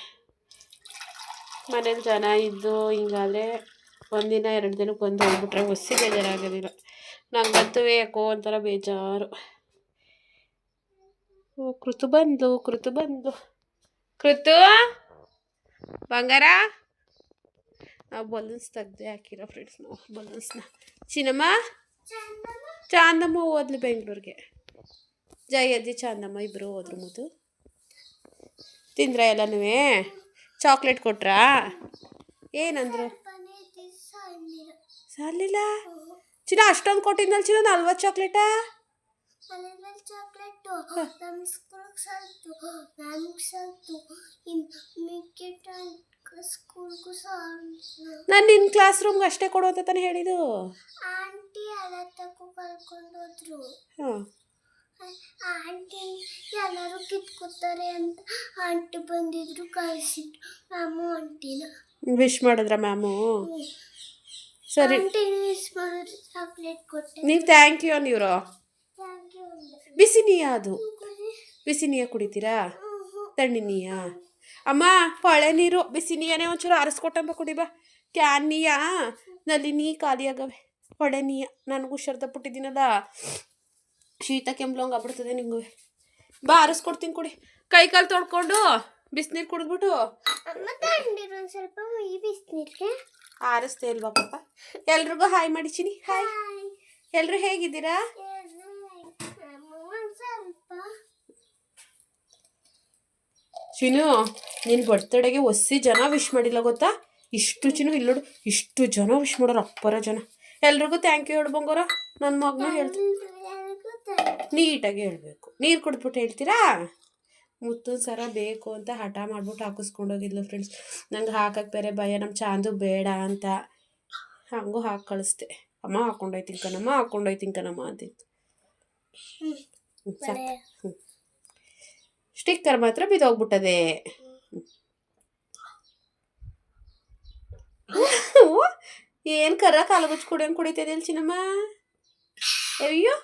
Speaker 1: ಮನೇಲಿ ಜನ ಇದ್ದು ಹಿಂಗಾದರೆ 1 ದಿನ 2 ದಿನಕ್ಕೆ ಬಂದು ಹೋಗ್ಬಿಟ್ರೆ ಹೊಸಿ ಬೇಜಾರಾಗೋದಿಲ್ಲ. ನಂಗಂತೂ ಯಾಕೋ ಒಂಥರ ಬೇಜಾರು. ಕೃತು ಬಂದು ಕೃತು ಬಂಗಾರ. ನಾವು ಬಲೂನ್ಸ್ ತೆಗ್ದೆ ಹಾಕಿರೋ ಫ್ರೆಂಡ್ಸ್, ನಾವು ಬಲೂನ್ಸ್ನ. ಚಿನ್ನಮ್ಮ ಚಾಂದಮ್ಮ ಹೋದ್ಲು ಬೆಂಗಳೂರಿಗೆ, ಜಯಜ್ಜಿ ಚಾಂದಮ್ಮ ಇಬ್ಬರು ಹೋದ್ರು. ಮುದ್ದು ತಿಂದ್ರ ಎಲ್ಲನೂ? ಚಾಕ್ಲೇಟ್ ಕೊಟ್ರಾ? ಏನಂದ್ರು? ಸಾಲಿಲ್ಲ ಚಿನ್ನ, ಅಷ್ಟೊಂದು ಕೊಟ್ಟಿದ್ನಲ್ಲ ಚಿನ್ನ, 40 ಚಾಕ್ಲೇಟಾ? ನಾನು ನಿನ್ನ ಕ್ಲಾಸ್ ರೂಮ್ಗೆ ಅಷ್ಟೇ ಕೊಡು ಅಂತ ತಾನೇ ಹೇಳಿದ್ದು. ಆಂಟಿ ಎಲ್ಲರೂ ಕಿತ್ಕೋತಾರೆ ಅಂತ ಆಂಟಿ ಬಂದಿದ್ರು, ಕಳಿಸಿದ್ರು ಮ್ಯಾಮು ಆಂಟಿನ. ವಿಶ್ ಮಾಡಿದ್ರ ಮ್ಯಾಮು? ಸರಿ, ಚಾಕ್ಲೇಟ್ ಕೊಟ್ಟೆ. ನೀವು ಥ್ಯಾಂಕ್ ಯು ಅನ್ನಿವ್ರು. ಬಿಸಿ ನೀಯ? ಅದು ಬಿಸಿ ನೀಯ ಕುಡಿತೀರಾ? ತಣ್ಣಿ ನೀಯ? ಅಮ್ಮ ಹೊಳೆ ನೀರು ಬಿಸಿ ನೀಯನೇ ಒಂಚೂರು ಆರಿಸ್ಕೊಟ್ಟಂಬ ಕುಡಿ ಬಾ. ಕ್ಯಾನ್ ನೀಯ ನಲ್ಲಿ ನೀ ಖಾಲಿ ಆಗವೆ. ಹೊಳೆ ನೀಯ ನನಗೂ ಹುಷಾರ್ದ ಬಿಟ್ಟಿದ್ದೀನಲ್ಲ, ಶೀತ ಕೆಂಬ್ಲಂಗೆ ಆಗ್ಬಿಡ್ತದೆ ನಿಂಗೂ. ಬಾ ಆರಿಸ್ಕೊಡ್ತೀನಿ, ಕುಡಿ. ಕೈ ಕಾಲು ತೊಳ್ಕೊಂಡು ಬಿಸಿನೀರು ಕುಡಿದ್ಬಿಟ್ಟು ಸ್ವಲ್ಪ ಬಿಸಿನೀರಿಗೆ ಆರಿಸ್ತೆ ಅಲ್ವಾ ಪಾಪ. ಎಲ್ರಿಗೂ ಹಾಯ್ ಮಾಡಿ ಚಿನಿ. ಹಾಯ್. ಎಲ್ಲರೂ ಹೇಗಿದ್ದೀರಾ? ಚಿನ್ನು, ನಿನ್ನ ಬರ್ತ್ಡೇಗೆ ಹೊಸಿ ಜನ ವಿಶ್ ಮಾಡಿಲ್ಲ ಗೊತ್ತಾ? ಇಷ್ಟು ಚಿನ್ನು, ಇಲ್ಲಿ ನೋಡು, ಇಷ್ಟು ಜನ ವಿಶ್ ಮಾಡೋರು, ಅಪ್ಪರ ಜನ. ಎಲ್ರಿಗೂ ಥ್ಯಾಂಕ್ ಯು ಹೇಳು ಬಂಗೋರ. ನನ್ನ ಮಗನ ಹೇಳ್ತೀನಿ, ನೀಟಾಗಿ ಹೇಳಬೇಕು. ನೀರು ಕುಡಿದ್ಬಿಟ್ಟು ಹೇಳ್ತೀರಾ? ಮುತ್ತು ಸರ ಬೇಕು ಅಂತ ಹಠ ಮಾಡ್ಬಿಟ್ಟು ಹಾಕಿಸ್ಕೊಂಡೋಗಿದ್ಲು ಫ್ರೆಂಡ್ಸ್. ನಂಗೆ ಹಾಕಕ್ಕೆ ಬೇರೆ ಭಯ, ನಮ್ಮ ಚಾಂದು ಬೇಡ ಅಂತ. ಹಂಗೂ ಹಾಕಿ ಕಳಿಸ್ದೆ. ಅಮ್ಮ ಹಾಕ್ಕೊಂಡೋಯ್ತೀನಿ ಕಣಮ್ಮ ಅಂತಿತ್ತು. ಸಾಕು. ಸ್ಟಿಕ್ಕರ್ ಮಾತ್ರ ಬಿದ್ದೋಗ್ಬಿಟ್ಟದೆ. ಏನು ಕರ್ರ ಕಾಲು ಮುಚ್ಚಿ ಕುಡಿಯಂಗೆ ಕುಡಿತದೆ ಅಲ್ಲಿ ಚಿನ್ನಮ್ಮ. ಅಯ್ಯೋ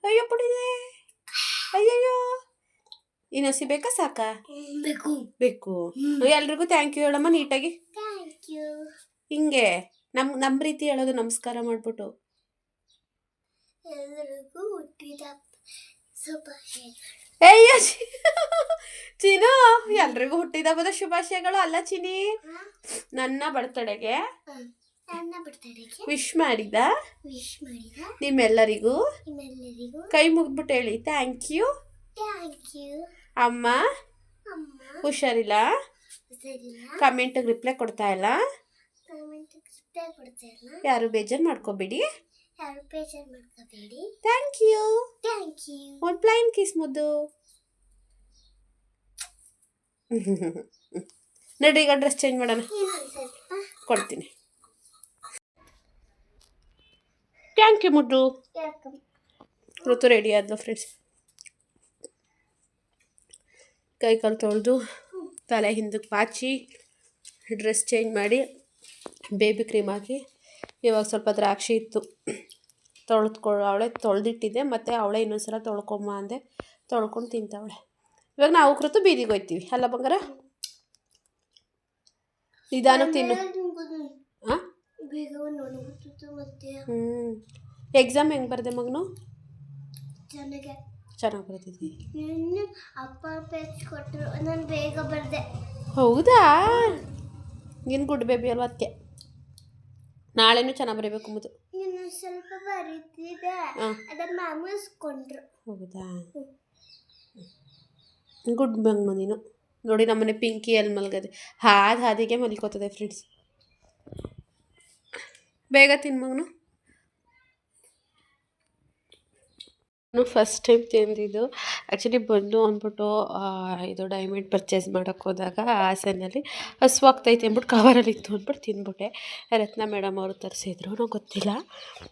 Speaker 1: ಅಯ್ಯೋ ಪುಡಿದೆ. ಅಯ್ಯಯ್ಯೋ ಇನ್ನು ಹಸಿ ಬೇಕಾ ಸಾಕ? ಬೇಕು. ಎಲ್ರಿಗೂ ಥ್ಯಾಂಕ್ ಯು ಹೇಳಮ್ಮ ನೀಟಾಗಿ. ಹಿಂಗೆ ನಮ್ಮ ರೀತಿ ಹೇಳೋದು, ನಮಸ್ಕಾರ ಮಾಡ್ಬಿಟ್ಟು. ಅಯ್ಯೋ ಚಿನು, ಎಲ್ರಿಗೂ ಹುಟ್ಟಿದ ಹಬ್ಬದ ಶುಭಾಶಯಗಳು. ಅಲ್ಲ ಚಿನಿ, ನನ್ನ ಬರ್ತಡೆಗೆ ವಿಶ್ ಮಾಡಿದ ನಿಮ್ಮೆಲ್ಲರಿಗೂ ಕೈ ಮುಗ್ಬಿಟ್ಟು ಹೇಳಿ ಥ್ಯಾಂಕ್ ಯು. ಅಮ್ಮ ಹುಷಾರಿಲ್ಲ, ಕಮೆಂಟ್ ರಿಪ್ಲೈ ಕೊಡ್ತಾ ಇಲ್ಲ, ಯಾರು ಬೇಜಾರು ಮಾಡ್ಕೋಬೇಡಿ. Thank you. ಒಂದು ಪ್ಲೈನ್ ಕಿಸ್ ಮುದ್ದು. ನಡ್ರಿ ಈಗ ಡ್ರೆಸ್ ಚೇಂಜ್ ಮಾಡೋಣ. ಕೊಡ್ತೀನಿ. ಥ್ಯಾಂಕ್ ಯು ಮುದ್ದು. ಋತು ರೆಡಿ ಆದ್ಲು ಫ್ರೆಂಡ್ಸ್. ಕೈ ಕಾಲು ತೊಳೆದು ತಲೆ ಹಿಂದಕ್ಕೆ ಬಾಚಿ ಡ್ರೆಸ್ ಚೇಂಜ್ ಮಾಡಿ ಬೇಬಿ ಕ್ರೀಮ್ ಹಾಕಿ, ಇವಾಗ ಸ್ವಲ್ಪ ದ್ರಾಕ್ಷಿ ಇತ್ತು ಅವಳೆ ತೊಳೆದಿಟ್ಟಿದ್ದೆ, ಮತ್ತು ಅವಳೇ ಇನ್ನೊಂದ್ಸಲ ತೊಳ್ಕೊಂಬ ಅಂದೆ, ತೊಳ್ಕೊಂಡು ತಿಂತಾವಳೆ. ಇವಾಗ ನಾವು ಕೃತು ಬೀದಿಗೆ ಹೋಗ್ತೀವಿ ಅಲ್ಲ ಬಂಗಾರ. ನಿಧಾನಕ್ಕೆ ತಿನ್ನು. ಹಾಂ ಎಕ್ಸಾಮ್ ಹೆಂಗೆ ಬರ್ದೆ ಮಗನು? ಚೆನ್ನಾಗಿ ಬರ್ತಿದ್ವಿ. ಹೌದಾ? ನೀನು ಗುಡ್ ಬೇಬಿ ಅಲ್ವ, ಅದಕ್ಕೆ ನಾಳೆನೂ ಚೆನ್ನಾಗಿ ಬರೀಬೇಕು ಮುದ್ದು.
Speaker 2: ಸ್ವಲ್ಪ ಬರೀತಿದ್ದೆ,
Speaker 1: ಹೌದಾ? ಗುಡ್ ಮಗನು ನೀನು. ನೋಡಿ ನಮ್ಮನೆ ಪಿಂಕಿ ಎಲ್ಲಿ ಮಲ್ಗದೆ, ಹಾದಿಗೆ ಮಲ್ಕೋತದೆ ಫ್ರೆಂಡ್ಸ್. ಬೇಗ ತಿನ್ನು ಮಗನು. ನಾನು ಫಸ್ಟ್ ಟೈಮ್ ತಿಂದಿದ್ದು ಆ್ಯಕ್ಚುಲಿ ಬಂದು ಅಂದ್ಬಿಟ್ಟು ಇದು ಡೈಮಂಡ್ ಪರ್ಚೇಸ್ ಮಾಡೋಕ್ಕೆ ಹೋದಾಗ ಹಾಸನಲ್ಲಿ ಹಸುವಾಗ್ತೈತೆ ಅಂದ್ಬಿಟ್ಟು ಕವರಲ್ಲಿ ಇತ್ತು ಅಂದ್ಬಿಟ್ಟು ತಿಂದ್ಬಿಟ್ಟೆ. ರತ್ನ ಮೇಡಮ್ ಅವರು ತರಿಸಿದ್ರು, ನನಗೆ ಗೊತ್ತಿಲ್ಲ.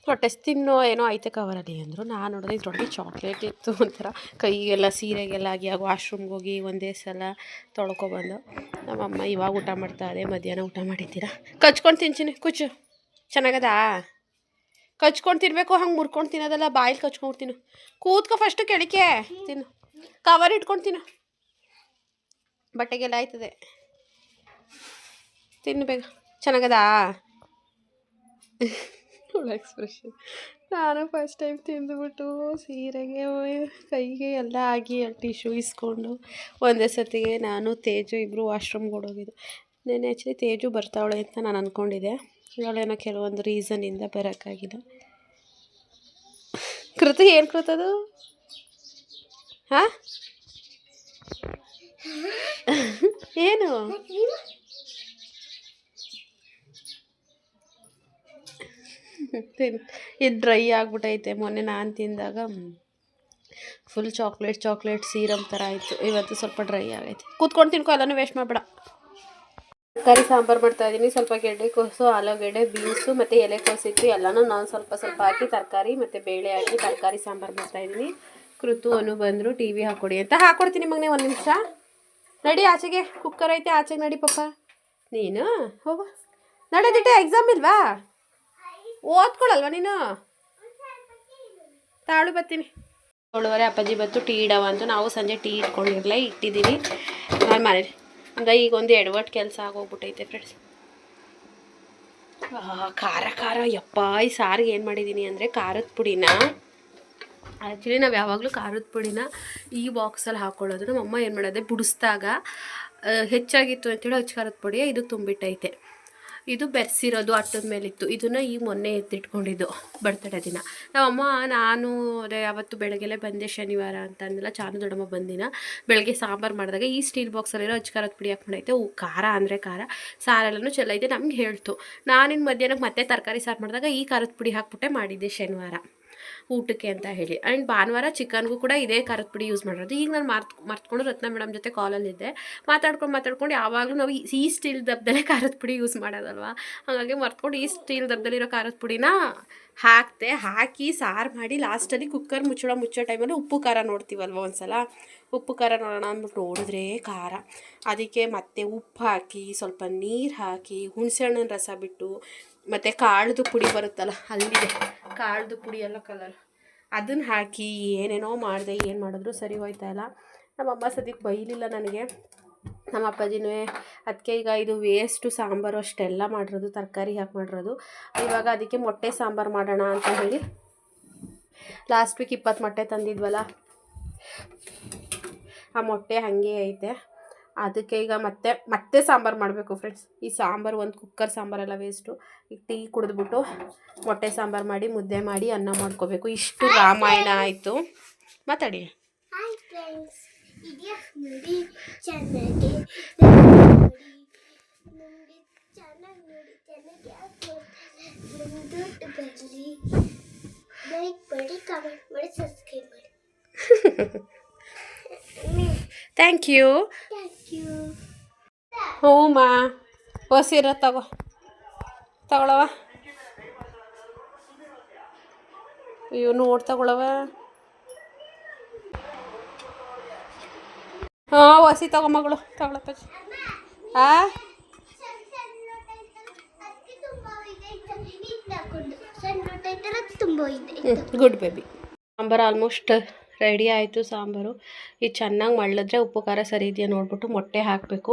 Speaker 1: ಹೊಟ್ಟೆ ತಿನ್ನೋ ಏನೋ ಐತೆ ಕವರಲ್ಲಿ ಅಂದರು. ನಾನು ನೋಡಿದ್ರೆ ಇದ್ರೊಳಗೆ ಚಾಕ್ಲೇಟ್ ಇತ್ತು. ಒಂಥರ ಕೈಗೆಲ್ಲ ಸೀರೆಗೆಲ್ಲ ಆಗಿ ವಾಶ್ರೂಮ್ಗೆ ಹೋಗಿ ಒಂದೇ ಸಲ ತೊಳ್ಕೊಬಂದು. ನಮ್ಮಮ್ಮ ಇವಾಗ ಊಟ ಮಾಡ್ತಾರೆ, ಮಧ್ಯಾಹ್ನ ಊಟ ಮಾಡಿದ್ದೀರಾ? ಕಚ್ಕೊಂಡು ತಿಂತೀನಿ ಕುಚ್ಚು. ಚೆನ್ನಾಗದಾ? ಕಚ್ಕೊಂಡು ತಿನ್ನಬೇಕು, ಹಂಗೆ ಮುರ್ಕೊಂಡು ತಿನ್ನೋದಲ್ಲ, ಬಾಯಲ್ಲಿ ಕಚ್ಕೊಂಡು ತಿನ್ನು. ಕೂತ್ಕೊ ಫಸ್ಟು ಕೆಳಕ್ಕೆ ತಿನ್ನು, ಕವರ್ ಇಟ್ಕೊಂಡು ತಿನ್ನು, ಬಟ್ಟೆಗೆಲ್ಲ ಆಯ್ತದೆ. ತಿನ್ನು ಬೇಗ. ಚೆನ್ನಾಗದಾ? ಎಕ್ಸ್ಪ್ರೆಷನ್. ನಾನು ಫಸ್ಟ್ ಟೈಮ್ ತಿಂದುಬಿಟ್ಟು ಸೀರೆಗೆ ಕೈಗೆ ಎಲ್ಲ ಆಗಿ ಟಿಶ್ಯೂ ಇಸ್ಕೊಂಡು ಒಂದೇ ಸರ್ತಿಗೆ ನಾನು ತೇಜು ಇಬ್ಬರು ವಾಶ್ರೂಮ್ಗೆ ಓಡೋಗಿದ್ದು. ನೆನ್ನೆ ಆ್ಯಕ್ಚುಲಿ ತೇಜು ಬರ್ತಾವಳೆ ಅಂತ ನಾನು ಅಂದ್ಕೊಂಡಿದ್ದೆ. ಇವಳೇನೋ ಕೆಲವೊಂದು ರೀಸನ್ನಿಂದ ಬರೋಕ್ಕಾಗಿಲ್ಲ. ಕೃತು ಏನು ಕೃತದು? ಹಾಂ ಏನು? ಇದು ಡ್ರೈ ಆಗ್ಬಿಟ್ಟೈತೆ. ಮೊನ್ನೆ ನಾನು ತಿಂದಾಗ ಫುಲ್ ಚಾಕ್ಲೇಟ್ ಸೀರಮ್ ಥರ ಆಯಿತು. ಇವತ್ತು ಸ್ವಲ್ಪ ಡ್ರೈ ಆಗೈತೆ. ಕೂತ್ಕೊಂಡು ತಿನ್ಕೊ, ಎಲ್ಲನೂ ವೇಸ್ಟ್ ಮಾಡಬೇಡ. ತರಕಾರಿ ಸಾಂಬಾರು ಮಾಡ್ತಾಯಿದ್ದೀನಿ. ಸ್ವಲ್ಪ ಗೆಡ್ಡೆಕೋಸು, ಆಲೂಗೆಡ್ಡೆ, ಬೀನ್ಸು ಮತ್ತು ಎಲೆಕೋಸು ಇತ್ತು. ಎಲ್ಲನೂ ನಾನು ಸ್ವಲ್ಪ ಹಾಕಿ ತರಕಾರಿ ಮತ್ತು ಬೇಳೆ ಹಾಕಿ ತರಕಾರಿ ಸಾಂಬಾರು ಮಾಡ್ತಾಯಿದ್ದೀನಿ. ಕೃತು ಅನು ಬಂದರು, ಟಿ ವಿ ಹಾಕ್ಕೊಡಿ ಅಂತ. ಹಾಕ್ಕೊಡ್ತೀನಿ ಮಗನೇ, ಒಂದು ನಿಮಿಷ ನಡಿ ಆಚೆಗೆ. ಕುಕ್ಕರ್ ಐತೆ, ಆಚೆಗೆ ನಡಿ ಪಪ್ಪ. ನೀನು ಹೋಗು, ನಡೆದಿಟ್ಟೆ. ಎಕ್ಸಾಮ್ ಇಲ್ವಾ? ಓದ್ಕೊಳಲ್ವ ನೀನು? ತಾಳು ಬರ್ತೀನಿ. 7:30 ಅಪ್ಪಾಜಿ ಬಂತು, ಟೀ ಇಡವ ಅಂತ. ನಾವು ಸಂಜೆ ಟೀ ಇಟ್ಟಿದ್ದೀನಿ ನಾನು ಮನೇಲಿ. ಹಂಗೆ ಈಗ ಒಂದು ಎಡವಟ್ಟು ಕೆಲಸ ಆಗೋಗ್ಬಿಟ್ಟೈತೆ ಫ್ರೆಂಡ್ಸ್. ಖಾರ ಯಪ್ಪ. ಈ ಸಾರಿಗೆ ಏನು ಮಾಡಿದ್ದೀನಿ ಅಂದರೆ, ಖಾರದ ಪುಡಿನ ಆ್ಯಕ್ಚುಲಿ ನಾವು ಯಾವಾಗಲೂ ಖಾರದ ಪುಡಿನ ಈ ಬಾಕ್ಸಲ್ಲಿ ಹಾಕ್ಕೊಳ್ಳೋದು. ನಮ್ಮಮ್ಮ ಏನು ಮಾಡೋದೆ, ಬಿಡಿಸ್ದಾಗ ಹೆಚ್ಚಾಗಿತ್ತು ಅಂತೇಳಿ ಹಚ್ಚ ಖಾರದ ಪುಡಿ ಇದು ತುಂಬಿಟ್ಟೈತೆ. ಇದು ಬೆರೆಸಿರೋದು ಅಟ್ಟದ ಮೇಲಿತ್ತು. ಇದನ್ನು ಈಗ ಮೊನ್ನೆ ಎತ್ತಿಟ್ಕೊಂಡಿದ್ದು ಬರ್ತಡೇ ದಿನ. ನಮ್ಮಮ್ಮ ನಾನು ಅದೇ ಅವತ್ತು ಬೆಳಗ್ಗೆಲೆ ಬಂದೆ, ಶನಿವಾರ ಅಂತ ಅಂದೆಲ್ಲ. ಚಾನು ದೊಡ್ಡಮ್ಮ ಬಂದಿನ ಬೆಳಗ್ಗೆ ಸಾಂಬಾರು ಮಾಡಿದಾಗ ಈ ಸ್ಟೀಲ್ ಬಾಕ್ಸಲ್ಲಿರೋ ಹಚ್ಚ ಖಾರದ ಪುಡಿ ಹಾಕ್ಕೊಂಡೈತೆ. ಖಾರ ಅಂದರೆ ಖಾರ, ಸಾರೆಲ್ಲನೂ ಚೆಲ್ಲೈತೆ. ನಮ್ಗೆ ಹೇಳ್ತು. ನಾನಿನ್ನು ಮಧ್ಯಾಹ್ನಕ್ಕೆ ಮತ್ತೆ ತರಕಾರಿ ಸಾರು ಮಾಡಿದಾಗ ಈ ಖಾರದ ಪುಡಿ ಹಾಕ್ಬಿಟ್ಟೆ ಮಾಡಿದ್ದೆ ಶನಿವಾರ ಊಟಕ್ಕೆ ಅಂತ ಹೇಳಿ. ಆ್ಯಂಡ್ ಭಾನುವಾರ ಚಿಕನ್ಗೂ ಕೂಡ ಇದೇ ಖಾರದ ಪುಡಿ ಯೂಸ್ ಮಾಡೋದು. ಈಗ ನಾನು ಮರ್ತ್ಕೊಂಡು ರತ್ನ ಮೇಡಮ್ ಜೊತೆ ಕಾಲಲ್ಲಿದ್ದೆ. ಮಾತಾಡ್ಕೊಂಡು ಯಾವಾಗಲೂ ನಾವು ಈ ಸ್ಟೀಲ್ ದಬ್ಬದಲ್ಲೇ ಖಾರದ ಪುಡಿ ಯೂಸ್ ಮಾಡೋದಲ್ವ. ಹಾಗಾಗಿ ಮರ್ತ್ಕೊಂಡು ಈ ಸ್ಟೀಲ್ ದಬ್ಬದಲ್ಲಿರೋ ಖಾರದ ಪುಡಿನ ಹಾಕಿ ಸಾರು ಮಾಡಿ ಲಾಸ್ಟಲ್ಲಿ ಕುಕ್ಕರ್ ಮುಚ್ಚೋ ಟೈಮಲ್ಲಿ ಉಪ್ಪು ಖಾರ ನೋಡ್ತೀವಲ್ವ ಒಂದ್ಸಲ, ಉಪ್ಪು ಖಾರ ನೋಡೋಣ ಅಂದ್ಬಿಟ್ಟು ನೋಡಿದ್ರೆ ಖಾರ. ಅದಕ್ಕೆ ಮತ್ತೆ ಉಪ್ಪು ಹಾಕಿ ಸ್ವಲ್ಪ ನೀರು ಹಾಕಿ ಹುಣಸೆಹಣ್ಣಿನ ರಸ ಬಿಟ್ಟು ಮತ್ತು ಕಾಳ್ದು ಪುಡಿ ಬರುತ್ತಲ್ಲ, ಅಲ್ಲಿದೆ ಕಾಳ್ದು ಪುಡಿ ಎಲ್ಲ ಕಲರ್, ಅದನ್ನು ಹಾಕಿ ಏನೇನೋ ಮಾಡಿದೆ. ಏನು ಮಾಡಿದ್ರು ಸರಿ ಹೋಯ್ತಾ ಇಲ್ಲ. ನಮ್ಮಮ್ಮ ಸದ್ಯಕ್ಕೆ ಬೈಲಿಲ್ಲ ನನಗೆ, ನಮ್ಮ ಅಪ್ಪಾಜಿನೂ ಅದಕ್ಕೆ ಈಗ ಇದು ವೇಸ್ಟು ಸಾಂಬಾರು ಅಷ್ಟೆಲ್ಲ ಮಾಡಿರೋದು, ತರಕಾರಿ ಹಾಕಿ ಮಾಡಿರೋದು. ಇವಾಗ ಅದಕ್ಕೆ ಮೊಟ್ಟೆ ಸಾಂಬಾರು ಮಾಡೋಣ ಅಂತ ಹೇಳಿ ಲಾಸ್ಟ್ ವೀಕ್ 20 ಮೊಟ್ಟೆ ತಂದಿದ್ವಲ್ಲ, ಆ ಮೊಟ್ಟೆ ಹಾಗೆ ಐತೆ. ಅದಕ್ಕೆ ಈಗ ಮತ್ತೆ ಸಾಂಬಾರು ಮಾಡಬೇಕು ಫ್ರೆಂಡ್ಸ್. ಈ ಸಾಂಬಾರು ಒಂದು ಕುಕ್ಕರ್ ಸಾಂಬಾರೆಲ್ಲ ವೇಸ್ಟು. ಈಗ ಟೀ ಕುಡಿದ್ಬಿಟ್ಟು ಮೊಟ್ಟೆ ಸಾಂಬಾರು ಮಾಡಿ ಮುದ್ದೆ ಮಾಡಿ ಅನ್ನ ಮಾಡ್ಕೋಬೇಕು. ಇಷ್ಟು ರಾಮಾಯಣ ಆಯಿತು. ಮಾತಾಡಿ.
Speaker 2: ಹಾಯ್ ಫ್ರೆಂಡ್ಸ್, ವಿಡಿಯೋ ನೋಡಿ ಚೆನ್ನಾಗಿ ನೋಡಿ ಚೆನ್ನಾಗಿ ದುಡ್ಡು ಬರಲಿ. ಲೈಕ್ ಮಾಡಿ, ಕಮೆಂಟ್ ಮಾಡಿ, ಸಬ್ಸ್ಕ್ರೈಬ್ ಮಾಡಿ.
Speaker 1: Thank you. ಹ್ಞೂ ಮಾ, ಹೊಸಿರ ತಗೊಳವ. ಅಯ್ಯೋ ನೋಡಿ ತಗೊಳವ. ಹಾಂ ಹೊಸಿ ತಗೋ ಮಗಳು, ತಗೊಳಪ್ಪ. ಹಾಂ good baby. Sambar almost ready ಆಯಿತು. ಸಾಂಬಾರು ಇದು ಚೆನ್ನಾಗಿ ಮಳ್ಳಿದ್ರೆ ಉಪ್ಪು ಖಾರ ಸರಿ ಇದೆಯಾ ನೋಡ್ಬಿಟ್ಟು ಮೊಟ್ಟೆ ಹಾಕಬೇಕು.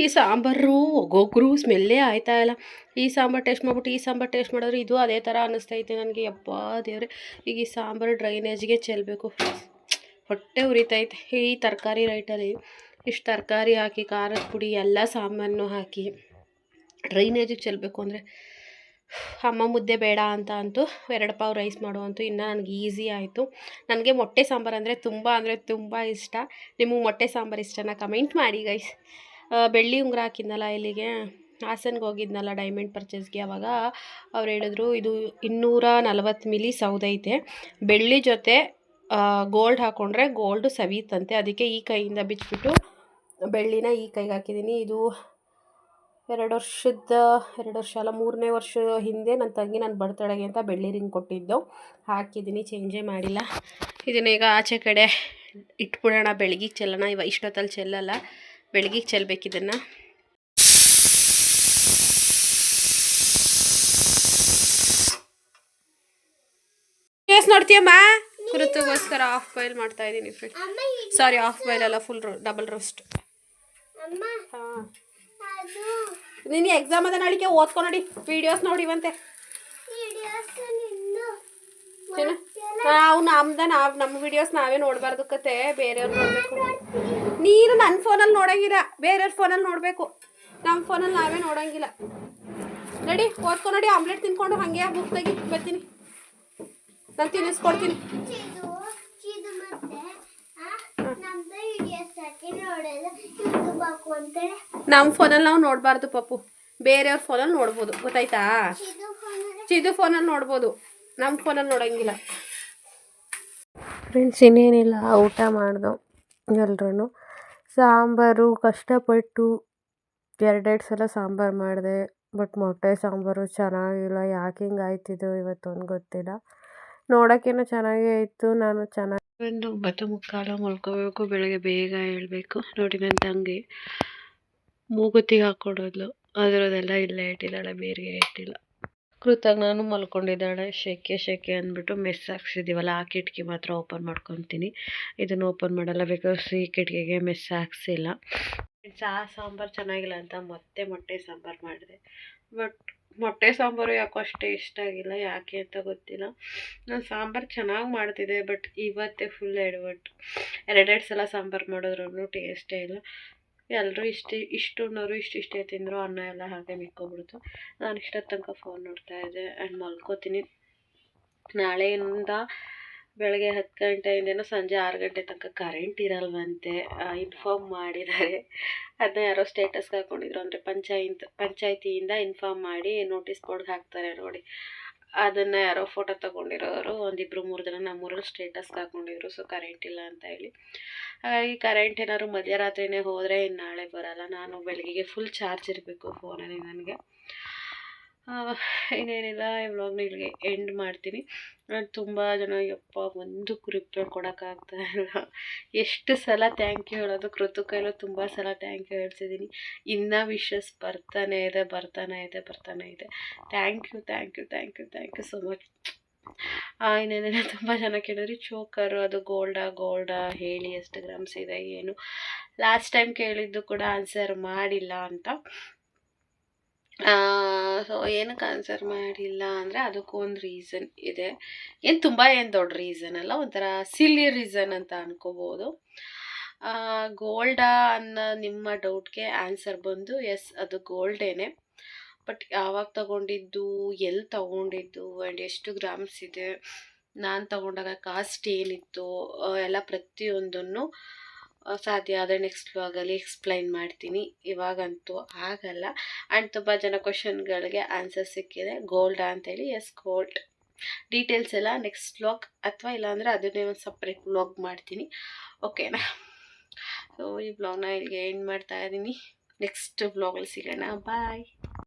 Speaker 1: ಈ ಸಾಂಬಾರು ಒಗ್ಗೊಗ್ರು ಸ್ಮೆಲ್ಲೇ ಆಯ್ತಾ ಇಲ್ಲ. ಈ ಸಾಂಬಾರು ಟೇಸ್ಟ್ ಮಾಡಿಬಿಟ್ಟು ಈ ಸಾಂಬಾರು ಟೇಸ್ಟ್ ಮಾಡಿದ್ರೆ ಇದು ಅದೇ ಥರ ಅನ್ನಿಸ್ತೈತೆ ನನಗೆ. ಯಪ್ಪ ದೇವ್ರೆ, ಈಗ ಈ ಸಾಂಬಾರು ಡ್ರೈನೇಜ್ಗೆ ಚೆಲ್ಲಬೇಕು. ಹೊಟ್ಟೆ ಉರಿತೈತೆ. ಈ ತರಕಾರಿ ರೈಟಲ್ಲಿ ಇಷ್ಟು ತರಕಾರಿ ಹಾಕಿ ಖಾರದ ಪುಡಿ ಎಲ್ಲ ಸಾಮಾನು ಹಾಕಿ ಡ್ರೈನೇಜಿಗೆ ಚೆಲ್ಲಬೇಕು ಅಂದರೆ, ಅಮ್ಮ ಮುದ್ದೆ ಬೇಡ ಅಂತ ಅಂತು 2 ಪಾವ್ ರೈಸ್ ಮಾಡುವಂತು ಇನ್ನು ನನಗೆ ಈಸಿ ಆಯಿತು. ನನಗೆ ಮೊಟ್ಟೆ ಸಾಂಬಾರು ಅಂದರೆ ತುಂಬ ಇಷ್ಟ. ನಿಮಗೆ ಮೊಟ್ಟೆ ಸಾಂಬಾರು ಇಷ್ಟನ ಕಮೆಂಟ್ ಮಾಡಿ ಗೈಸ್. ಬೆಳ್ಳಿ ಉಂಗುರ ಹಾಕಿದ್ನಲ್ಲ ಇಲ್ಲಿಗೆ, ಹಾಸನ್ಗೆ ಹೋಗಿದ್ನಲ್ಲ ಡೈಮಂಡ್ ಪರ್ಚೇಸ್ಗೆ, ಆವಾಗ ಅವ್ರು ಹೇಳಿದ್ರು ಇದು 240 ಮಿಲಿ ಸೌದೈತೆ, ಬೆಳ್ಳಿ ಜೊತೆ ಗೋಲ್ಡ್ ಹಾಕ್ಕೊಂಡ್ರೆ ಗೋಲ್ಡು ಸವೀತಂತೆ. ಅದಕ್ಕೆ ಈ ಕೈಯಿಂದ ಬಿಚ್ಚಿಬಿಟ್ಟು ಬೆಳ್ಳಿನ ಈ ಕೈಗೆ ಹಾಕಿದ್ದೀನಿ. ಇದು 2 ವರ್ಷ ಅಲ್ಲ 3ನೇ ವರ್ಷ ಹಿಂದೆ ನನ್ನ ತಂಗಿ ನನ್ನ ಬರ್ತಡೆಗೆ ಅಂತ ಬೆಳ್ಳಿ ರಿಂಗ್ ಕೊಟ್ಟಿದ್ದು, ಹಾಕಿದ್ದೀನಿ, ಚೇಂಜೇ ಮಾಡಿಲ್ಲ. ಇದನ್ನ ಈಗ ಆಚೆ ಕಡೆ ಇಟ್ಬಿಡೋಣ, ಬೆಳಗಿಗೆ ಚೆಲ್ಲೋಣ. ಇಷ್ಟೊತ್ತಲ್ಲಿ ಚೆಲ್ಲಲ್ಲ, ಬೆಳಗಿಗೆ ಚೆಲ್ಲಬೇಕಿದನ್ನು. ನೋಡ್ತೀಯಮ್ಮ, ಕುರುತುಗೋಸ್ಕರ ಹಾಫ್ ಬಾಯ್ಲ್ ಮಾಡ್ತಾ ಇದ್ದೀನಿ ಫ್ರೆಂಡ್. ಸಾರಿ, ಹಾಫ್ ಬಾಯ್ಲ್ ಅಲ್ಲ, ಫುಲ್ ಡಬಲ್ ರೋಸ್ಟ್. ಹಾಂ, ನೀನು ಎಕ್ಸಾಮ್ ಅದ ನಾಳಿಗೆ ಓದ್ಕೊ ನೋಡಿ, ವೀಡಿಯೋಸ್ ನೋಡಿವಂತೆ. ನಾವು ನಮ್ಮ ವೀಡಿಯೋಸ್ ನಾವೇ ನೋಡಬಾರ್ದು ಕತೆ, ಬೇರೆಯವ್ರು ನೋಡಬೇಕು. ನೀನು ನನ್ನ ಫೋನಲ್ಲಿ ನೋಡೋಂಗಿಲ್ಲ, ಬೇರೆಯವ್ರ ಫೋನಲ್ಲಿ ನೋಡಬೇಕು. ನಮ್ಮ ಫೋನಲ್ಲಿ ನಾವೇ ನೋಡೋಂಗಿಲ್ಲ. ನಡಿ ಓದ್ಕೊ ನೋಡಿ, ಆಮ್ಲೆಟ್ ತಿನ್ಕೊಂಡು ಹಾಗೆ ಬುಕ್ ತೆಗಿ ಬರ್ತೀನಿ, ನಾನು ತಿನ್ನಿಸ್ಕೊಡ್ತೀನಿ. ನಮ್ಮ ಫೋನಲ್ಲಿ ನಾವು ನೋಡಬಾರ್ದು ಪಪ್ಪು, ಬೇರೆಯವ್ರ ಫೋನಲ್ಲಿ ನೋಡ್ಬೋದು, ಗೊತ್ತಾಯ್ತಾ? ಚಿದು ಫೋನಲ್ಲಿ ನೋಡ್ಬೋದು, ನಮ್ಮ ಫೋನಲ್ಲಿ ನೋಡೋಂಗಿಲ್ಲ. ಫ್ರೆಂಡ್ಸ್, ಇನ್ನೇನಿಲ್ಲ, ಊಟ ಮಾಡ್ದು ಎಲ್ರೂ. ಸಾಂಬಾರು ಕಷ್ಟಪಟ್ಟು 2 ಸಲ ಸಾಂಬಾರು ಮಾಡಿದೆ, ಬಟ್ ಮೊಟ್ಟೆ ಸಾಂಬಾರು ಚೆನ್ನಾಗಿಲ್ಲ. ಯಾಕೆ ಹಿಂಗೆ ಆಯ್ತಿದ್ದು ಇವತ್ತೊಂದು ಗೊತ್ತಿಲ್ಲ. ನೋಡೋಕ್ಕೇನೋ ಚೆನ್ನಾಗೇ ಇತ್ತು. ನಾನು ಚೆನ್ನಾಗಿ 9:45 ಮಲ್ಕೋಬೇಕು, ಬೆಳಗ್ಗೆ ಬೇಗ ಹೇಳ್ಬೇಕು. ನೋಡಿ ನನ್ನ ತಂಗಿ ಮೂಗುತಿಗೆ ಹಾಕ್ಕೊಡೋದ್ಲು, ಅದರದೆಲ್ಲ ಇಲ್ಲೇ ಇಟ್ಟಿದ್ದಾಳೆ, ಬೇರೆ ಇಟ್ಟಿಲ್ಲ. ಕೃತಾಗ ನಾನು ಮಲ್ಕೊಂಡಿದ್ದಾಳೆ. ಶೆಕೆ ಅಂದ್ಬಿಟ್ಟು ಮೆಸ್ ಹಾಕ್ಸಿದ್ದೀವಲ್ಲ, ಆ ಕಿಟಕಿ ಮಾತ್ರ ಓಪನ್ ಮಾಡ್ಕೊತೀನಿ. ಇದನ್ನು ಓಪನ್ ಮಾಡಲ್ಲ, ಬಿಕಾಸ್ ಈ ಕಿಟಕಿಗೆ ಮೆಸ್ ಹಾಕ್ಸಿಲ್ಲ. ಆ ಸಾಂಬಾರು ಚೆನ್ನಾಗಿಲ್ಲ ಅಂತ ಮತ್ತೆ ಮೊಟ್ಟೆ ಸಾಂಬಾರು ಮಾಡಿದೆ. ಬಟ್ ಮೊಟ್ಟೆ ಸಾಂಬಾರು ಯಾಕೋ ಅಷ್ಟೇ ಇಷ್ಟ ಆಗಿಲ್ಲ, ಯಾಕೆ ಅಂತ ಗೊತ್ತಿಲ್ಲ. ನಾನು ಸಾಂಬಾರು ಚೆನ್ನಾಗಿ ಮಾಡ್ತಿದ್ದೆ, ಬಟ್ ಇವತ್ತೇ ಫುಲ್ ಎಡವಟ್ಟು. 2 ಸಲ ಸಾಂಬಾರು ಮಾಡಿದ್ರೂ ಟೇಸ್ಟೇ ಇಲ್ಲ. ಎಲ್ಲರೂ ಇಷ್ಟುನ್ನೋರು ಇಷ್ಟೇ ತಿಂದರು, ಅನ್ನ ಎಲ್ಲ ಹಾಗೆ ಮಿಕ್ಕೋಗ್ಬಿಡ್ತು. ನಾನು ಇಷ್ಟೊತ್ತು ತನಕ ಫೋನ್ ನೋಡ್ತಾಯಿದ್ದೆ ಆ್ಯಂಡ್ ಮಲ್ಕೋತೀನಿ. ನಾಳೆಯಿಂದ ಬೆಳಗ್ಗೆ 10 ಗಂಟೆಯಿಂದನೂ ಸಂಜೆ 6 ಗಂಟೆ ತನಕ ಕರೆಂಟ್ ಇರಲ್ವಂತೆ, ಇನ್ಫಾರ್ಮ್ ಮಾಡಿದ್ದಾರೆ. ಅದನ್ನ ಯಾರೋ ಸ್ಟೇಟಸ್ಗೆ ಹಾಕ್ಕೊಂಡಿದ್ರು, ಅಂದರೆ ಪಂಚಾಯತಿಯಿಂದ ಇನ್ಫಾರ್ಮ್ ಮಾಡಿ ನೋಟಿಸ್ ಬೋರ್ಡ್ಗೆ ಹಾಕ್ತಾರೆ ನೋಡಿ, ಅದನ್ನು ಯಾರೋ ಫೋಟೋ ತೊಗೊಂಡಿರೋರು 1-2-3 ಜನ ನಮ್ಮೂರಲ್ಲಿ ಸ್ಟೇಟಸ್ಗೆ ಹಾಕ್ಕೊಂಡಿದ್ರು. ಸೊ ಕರೆಂಟ್ ಇಲ್ಲ ಅಂತ ಹೇಳಿ, ಹಾಗಾಗಿ ಕರೆಂಟ್ ಏನಾದ್ರು ಮಧ್ಯರಾತ್ರಿನೇ ಹೋದರೆ ಇನ್ನು ನಾಳೆ ಬರೋಲ್ಲ. ನಾನು ಬೆಳಗ್ಗೆಗೆ ಫುಲ್ ಚಾರ್ಜ್ ಇರಬೇಕು ಫೋನಲ್ಲಿ ನನಗೆ. ಇನ್ನೇನಿಲ್ಲ, ಈ ವ್ಲಾಗ್ನ ಇಲ್ಲಿಗೆ ಎಂಡ್ ಮಾಡ್ತೀನಿ. ತುಂಬ ಜನ ಯಪ್ಪ ಒಂದಕ್ಕೂ ರಿಪ್ಲೈ ಕೊಡೋಕ್ಕಾಗ್ತಾ ಇಲ್ಲ. ಎಷ್ಟು ಸಲ ಥ್ಯಾಂಕ್ ಯು ಹೇಳೋದು, ಕೃತಿಕೈಲೂ ತುಂಬ ಸಲ ಥ್ಯಾಂಕ್ ಯು ಹೇಳ್ತಿದ್ದೀನಿ. ಇನ್ನೂ ವಿಶಸ್ ಬರ್ತಾನೆ ಇದೆ. Thank you so much. ಇನ್ನೇನಿಲ್ಲ, ತುಂಬ ಜನ ಕೇಳಿದ್ರಿ ಚೋಕರು ಅದು ಗೋಲ್ಡಾ ಹೇಳಿ ಎಷ್ಟು ಗ್ರಾಮ್ಸ್ ಇದೆ ಏನು. ಲಾಸ್ಟ್ ಟೈಮ್ ಕೇಳಿದ್ದು ಕೂಡ ಆನ್ಸರ್ ಮಾಡಿಲ್ಲ ಅಂತ. ಸೊ ಏನಕ್ಕೆ ಆನ್ಸರ್ ಮಾಡಿಲ್ಲ ಅಂದರೆ ಅದಕ್ಕೂ ಒಂದು ರೀಸನ್ ಇದೆ. ತುಂಬ ದೊಡ್ಡ ರೀಸನ್ ಅಲ್ಲ, ಒಂಥರ ಸಿಲ್ಲಿ ರೀಸನ್ ಅಂತ ಅನ್ಕೋಬೋದು. ಗೋಲ್ಡಾ ಅನ್ನೋ ನಿಮ್ಮ ಡೌಟ್ಗೆ ಆನ್ಸರ್ ಬಂದು ಎಸ್, ಅದು ಗೋಲ್ಡೇನೆ. ಬಟ್ ಯಾವಾಗ ತಗೊಂಡಿದ್ದು, ಎಲ್ಲಿ ತಗೊಂಡಿದ್ದು ಆ್ಯಂಡ್ ಎಷ್ಟು ಗ್ರಾಮ್ಸ್ ಇದೆ, ನಾನು ತಗೊಂಡಾಗ ಕಾಸ್ಟ್ ಏನಿತ್ತು, ಎಲ್ಲ ಪ್ರತಿಯೊಂದನ್ನು ಸಾಧ್ಯ ಆದರೆ ನೆಕ್ಸ್ಟ್ ವ್ಲಾಗಲ್ಲಿ ಎಕ್ಸ್ಪ್ಲೈನ್ ಮಾಡ್ತೀನಿ. ಇವಾಗಂತೂ ಆಗಲ್ಲ. ಆ್ಯಂಡ್ ತುಂಬ ಜನ ಕ್ವಶನ್ಗಳಿಗೆ ಆನ್ಸರ್ ಸಿಕ್ಕಿದೆ. ಗೋಲ್ಡಾ ಅಂತೇಳಿ, ಎಸ್ ಗೋಲ್ಡ್. ಡೀಟೇಲ್ಸ್ ಎಲ್ಲ ನೆಕ್ಸ್ಟ್ ವ್ಲಾಗ್ ಅಥವಾ ಇಲ್ಲಾಂದರೆ ಅದನ್ನೇ ಒಂದು ಸಪ್ರೇಟ್ ವ್ಲಾಗ್ ಮಾಡ್ತೀನಿ. ಓಕೆನಾ? ಸೊ ಈ ವ್ಲಾಗ್ನ ಇಲ್ಲಿಗೆ ಎಂಡ್ ಮಾಡ್ತಾ ಇದ್ದೀನಿ. ನೆಕ್ಸ್ಟ್ ವ್ಲಾಗಲ್ಲಿ ಸಿಗೋಣ. ಬಾಯ್.